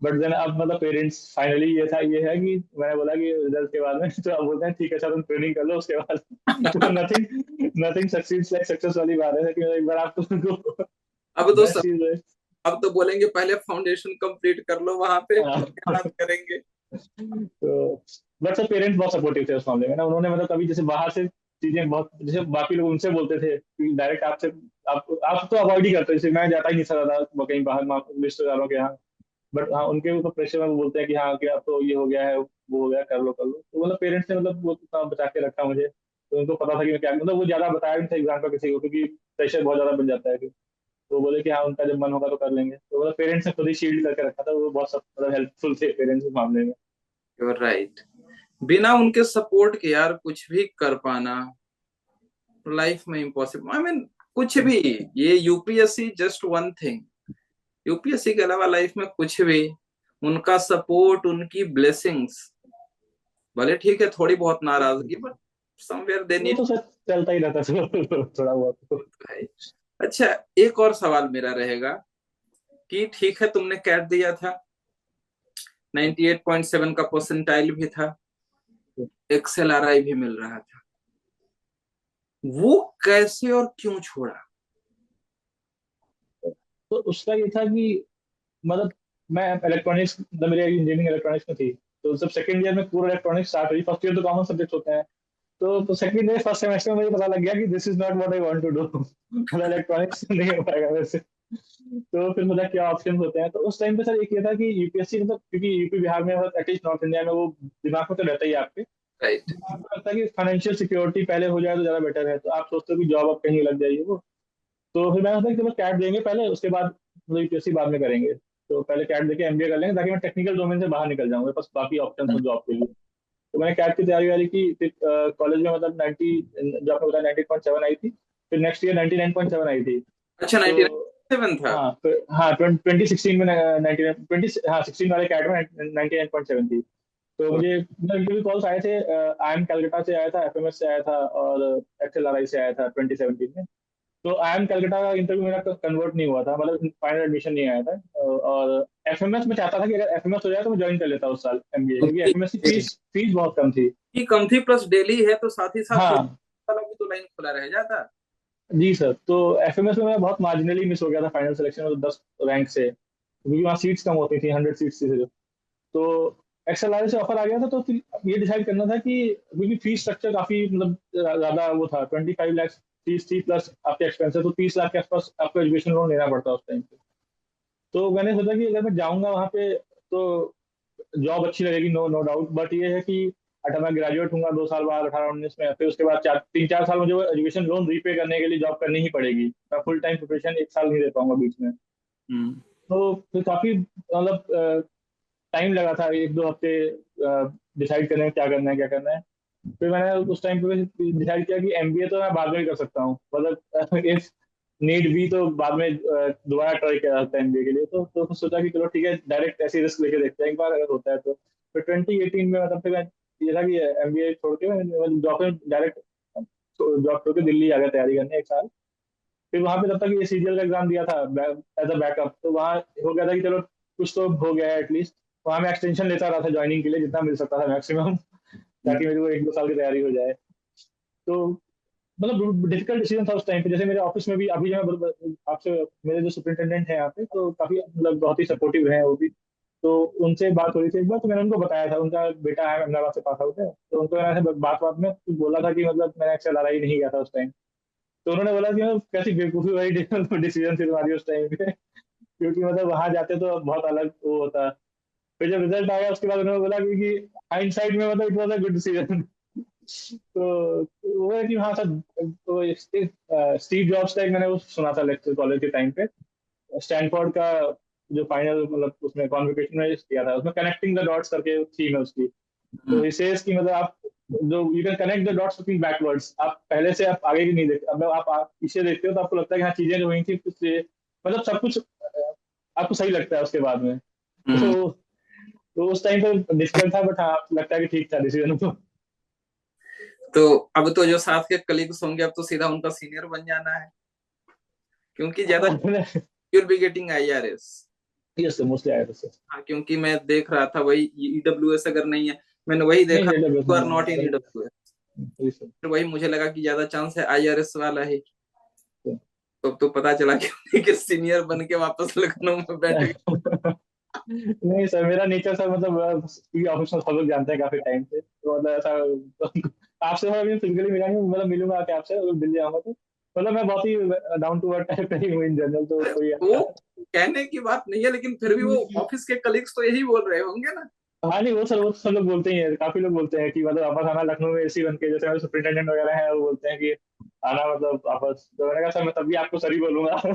बट देन अब मतलब पेरेंट्स फाइनली ये है कि मैंने बोला कि रिजल्ट के बाद में तो अब बोलते हैं ठीक है सर, तुम ट्रेनिंग कर लो उसके बाद तो nothing nothing succeeds like success वाली बात है कि एक बार आप तुमको अब तो बेस्ट सब, चीज है। अब तो बोलेंगे पहले फाउंडेशन कंप्लीट कर लो वहां पे, उसके हाँ। बाद करेंगे। तो बट सर पेरेंट्स बहुत सपोर्टिव थे उस मामले में ना, उन्होंने मतलब कभी जैसे बाहर से चीजें बहुत, जैसे बाकी लोग उनसे बोलते थे कि डायरेक्ट आपसे, आप तो अवॉइड ही करते, जैसे मैं जाता ही नहीं सर ज्यादा कहीं बाहर रिश्तेदारों के यहाँ। बट हाँ, उनके ऊपर प्रेशर में वो बोलते हैं कि हाँ कि अब तो ये हो गया है, वो हो गया, कर लो, तो मतलब पेरेंट्स ने मतलब वो इतना बचा के रखा मुझे, तो उनको पता था कि मैं क्या, मतलब वो ज्यादा बताया भी नहीं था एग्जाम का किसी को, क्योंकि प्रेशर बहुत ज्यादा बन जाता है फिर। तो बोले कि हाँ उनका जब मन होगा तो कर लेंगे, तो मतलब पेरेंट्स ने खुद ही शील्ड करके रखा था, वो बहुत सब मतलब हेल्पफुल थे पेरेंट्स इस मामले में। Your right. बिना उनके सपोर्ट के यार कुछ भी कर पाना लाइफ में इम्पॉसिबल, आई मीन कुछ भी, ये UPSC just one thing, UPSC के अलावा लाइफ में कुछ भी, उनका सपोर्ट, उनकी ब्लेसिंग्स, भले ठीक है थोड़ी बहुत नाराजगी, बट समवेयर दे वो नीड। तो सर चलता ही रहता है थोड़ा बहुत तो। अच्छा, एक और सवाल मेरा रहेगा कि ठीक है तुमने कैट दिया था, 98.7 का परसेंटाइल भी था, एक्सेल आरआई भी मिल रहा था, वो कैसे और क्यों छोड़ा? तो उसका ये था कि मतलब मैं इलेक्ट्रॉनिक्स, मतलब मेरी इंजीनियरिंग इलेक्ट्रॉनिक्स में थी, तो जब सेकंड ईयर में पूरा इलेक्ट्रॉनिक्स स्टार्ट हुई, फर्स्ट ईयर तो कॉमन सब्जेक्ट होते हैं, तो सेकंड ईयर फर्स्ट सेमेस्टर में मुझे पता लग गया कि this is not what I want to do, मतलब इलेक्ट्रॉनिक्स नहीं हो पाएगा वैसे। तो फिर मुझे क्या ऑप्शन होते हैं, तो उस टाइम पे सर एक ये था कि यूपीएससी, मतलब क्योंकि यूपी बिहार में मतलब एटलीस्ट नॉर्थ इंडिया में वो दिमाग में तो रहता ही है आपके, राइट। दिमाग में लगता है कि फाइनेंशियल सिक्योरिटी पहले हो जाए तो ज्यादा बेटर है, तो आप सोचते हो कि जॉब अब कहीं लग जाएगी वो। तो फिर मैंने सोचा कि चलो कैट देंगे पहले, उसके बाद मतलब यूपीएससी बाद में करेंगे। तो पहले कैट देके एमबीए कर लेंगे ताकि मैं टेक्निकल डोमेन से बाहर निकल जाऊँ, मेरे पास बाकी ऑप्शन हो जॉब के लिए। तो मैंने कैट की तैयारी वारी की, फिर कॉलेज में मतलब 90, जो आपने बताया 90.7 आई थी, फिर नेक्स्ट ईयर 99.7 आई थी। अच्छा, तो 1997 था। हाँ, फिर हाँ 2016 में 99, 20, हाँ 16 वाले कैट में 99.7 थी। तो मुझे मतलब इंटरव्यू कॉल्स आए थे, आई एम कलकत्ता से आया था, एफएमएस से आया था और एक्सएलआरआई से आया था 2017 में। तो आई एम कलकत्ता का इंटरव्यू मेरा कन्वर्ट नहीं हुआ था, मतलब फाइनल एडमिशन नहीं आया था। और एफएमएस में चाहता था कि अगर एफएमएस हो जाए तो मैं ज्वाइन कर लेता उस साल एमबीए, क्योंकि एफएमएस की फीस फीस बहुत कम थी। की कम थी, प्लस डेली है तो साथ ही साथ हाँ वाला भी तो लाइन खुला रह जाता। जी सर, तो एफएमएस में मैं बहुत मार्जिनली मिस हो गया था फाइनल सिलेक्शन में, 10 रैंक से, क्योंकि वहाँ सीट्स कम होती थी, 100 सीट्स थी सिर्फ। तो एक्सएलआर से ऑफर आ गया था, तो फिर ये डिसाइड करना था कि, क्योंकि फीस स्ट्रक्चर काफी मतलब ज्यादा वो था, 25 लाख फीस थी, प्लस आपके एक्सपेंसेस, तो 30 लाख के आसपास आपको एजुकेशन लोन लेना पड़ता उस टाइम पे। तो मैंने सोचा कि अगर मैं जाऊंगा वहाँ पे तो जॉब अच्छी लगेगी, नो नो डाउट, बट ये है कि मैं ग्रेजुएट हूँ 2 साल बाद 18-19 में, फिर उसके बाद 3-4 साल मुझे वो एजुकेशन लोन रीपे करने के लिए जॉब करनी ही पड़ेगी। मैं फुल टाइम प्रिपरेशन 1 साल नहीं दे पाऊंगा बीच में। हम्म। तो फिर काफी मतलब टाइम लगा था, 1-2 हफ्ते डिसाइड करने में क्या करना है क्या करना है। फिर मैंने उस टाइम पे डिसाइड किया कि एमबीए तो मैं बाद में ही कर सकता हूँ, मतलब इफ नीड भी तो बाद में दोबारा ट्राई किया जाता है एमबीए के लिए। तो फिर सोचा कि चलो ठीक है, डायरेक्ट ऐसी रिस्क लेके देखते हैं एक बार, अगर होता है तो। फिर 2018 में मतलब फिर मैं ये था कि एमबीए छोड़ के मैं जॉब में डायरेक्ट जॉब छोड़ के दिल्ली आ गया तैयारी करने 1 साल। फिर वहां पे तब तक ये सीजीएल का एग्जाम दिया था एज अ बैकअप, तो वहाँ हो गया था कि चलो कुछ तो हो गया है एटलीस्ट। वहाँ मैं एक्सटेंशन लेता रहा था ज्वाइनिंग के लिए, जितना मिल सकता था मैक्सिमम, ताकि मेरी वो 1-2 साल की तैयारी हो जाए। तो मतलब डिफिकल्ट डिसीजन था उस टाइम पे। जैसे मेरे ऑफिस में भी अभी जो मैं आपसे, मेरे जो सुपरिटेंडेंट है यहाँ पे, तो काफी मतलब बहुत ही सपोर्टिव है वो भी। तो उनसे बात हो रही थी एक बार, तो मैंने उनको बताया था, उनका बेटा है अहमदाबाद से पास आउट है, तो उनको मैंने ऐसे बात बात में बोला था कि मतलब मैंने एक्सेल आर आई नहीं किया था उस टाइम। तो उन्होंने बोला कि मतलब कैसी बेवकूफी वाली डिसीजन थी तुम्हारी उस टाइम पे, क्योंकि मतलब वहां जाते तो बहुत अलग वो होता। फिर जब रिजल्ट आया उसके बाद उन्होंने बोला कि हाइंडसाइट में मतलब it was a good decision. तो वो है कि हाँ सर, तो स्टीव जॉब्स का एक मैंने वो सुना था लेक्चर कॉलेज के टाइम पे, स्टैनफोर्ड का, जो फाइनल मतलब उसमें कॉन्वोकेशन में किया था, उसमें कनेक्टिंग द डॉट्स करके थीम है उसकी। तो हम्म। इसे कि मतलब आप जो you can connect the dots looking backwards, आप पहले से आप आगे की नहीं देखते, अब आप पीछे देखते हो तो आपको लगता है कि हाँ चीजें जो हुई थी कुछ मतलब सब कुछ आपको सही लगता है उसके बाद में। हम्म। तो उस टाइम पे डिफिकल्ट था, बट हाँ लगता है कि ठीक था डिसीजन तो। तो अब तो जो साथ के कलीग्स होंगे अब तो सीधा उनका सीनियर बन जाना है, क्योंकि ज्यादा will be getting IRS. Yes sir, mostly आया था सर। हाँ, क्योंकि मैं देख रहा था वही ईडब्ल्यूएस अगर नहीं है, मैंने वही नहीं देखा, डेटाबेस यू में आर नॉट इन नहीं। ईडब्ल्यूएस। जी सर। फिर वही मुझे लगा कि ज्यादा चांस है आईआरएस वाला ही। तो- तो अब तो पता चला कि सीनियर बन के वापस लखनऊ में बैठ गए। नहीं सर, मेरा नेचर सर मतलब ऑफिस में सब लोग जानते हैं काफी टाइम से, तो मतलब ऐसा आपसे मैं अभी फिजिकली मिला नहीं, मतलब मिलूंगा आके आपसे अगर दिल्ली आऊंगा तो। मतलब मैं बहुत ही डाउन टू अर्थ टाइप का ही हूँ इन जनरल, तो कोई वो ऐसा। कहने की बात नहीं है, लेकिन फिर भी वो ऑफिस के कलीग्स तो यही बोल रहे होंगे ना। हाँ नहीं, वो सर वो सब लोग बोलते ही हैं, काफी लोग बोलते हैं कि मतलब वापस आना लखनऊ में एसी बन के, जैसे हमारे सुपरिटेंडेंट वगैरह है वो बोलते हैं कि आना मतलब वापस। तो मैंने कहा सर मैं तभी आपको सर ही बोलूंगा। तो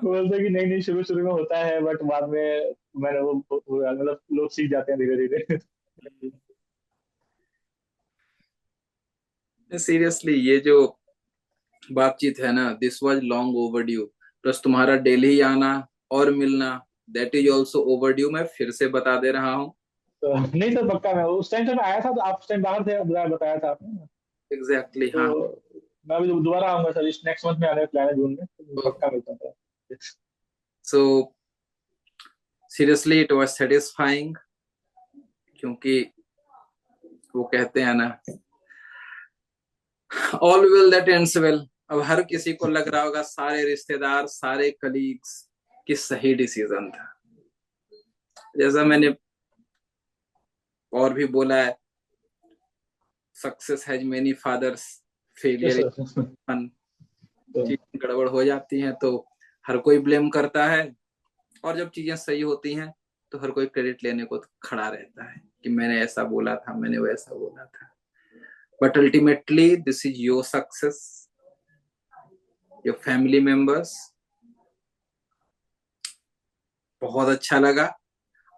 बोलते हैं कि नहीं नहीं, शुरू शुरू में होता है बट बाद में मैंने मतलब लोग सीख जाते हैं धीरे धीरे। सीरियसली ये जो बातचीत है ना, this was long overdue. Plus तुम्हारा दिल्ली आना और मिलना, दैट इज ऑल्सो ओवरड्यू। मैं फिर से बता दे रहा हूँ। तो नहीं सर पक्का, मैं उस टाइम से मैं आया था तो आप उस टाइम बाहर थे, बताया था आपने ना। एग्जैक्टली तो हाँ। मैं अभी दोबारा आऊंगा सर, इस नेक्स्ट मंथ में आने का प्लान है, जून में, तो पक्का मिलता था। So seriously it was satisfying, क्योंकि वो कहते हैं ना, all will that ends well. अब हर किसी को लग रहा होगा, सारे रिश्तेदार सारे कलीग्स, कि सही डिसीजन था। जैसा मैंने और भी बोला है, success has many fathers, yes failure is sir. One. तो चीजें गड़बड़ हो जाती हैं तो हर कोई ब्लेम करता है, और जब चीजें सही होती हैं तो हर कोई क्रेडिट लेने को खड़ा रहता है कि मैंने ऐसा बोला था, मैंने वैसा बोला था। But ultimately this is your success, your family members. बहुत अच्छा लगा।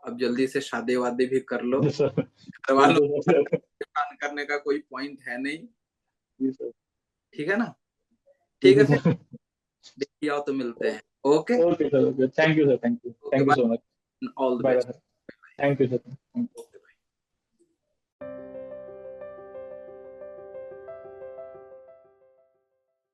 अब जल्दी से शादी वादी भी कर लो। यस सर, घर वालों बिल्कुल सर। को करने का कोई पॉइंट है नहीं। जी सर। ठीक है ना? ठीक ठीक है, है फिर सर। देखिए आओ तो मिलते हैं। Okay. Okay sir, okay, thank you sir, thank you, okay thank you bye. So much. All the bye bye best. Sir. Thank you sir.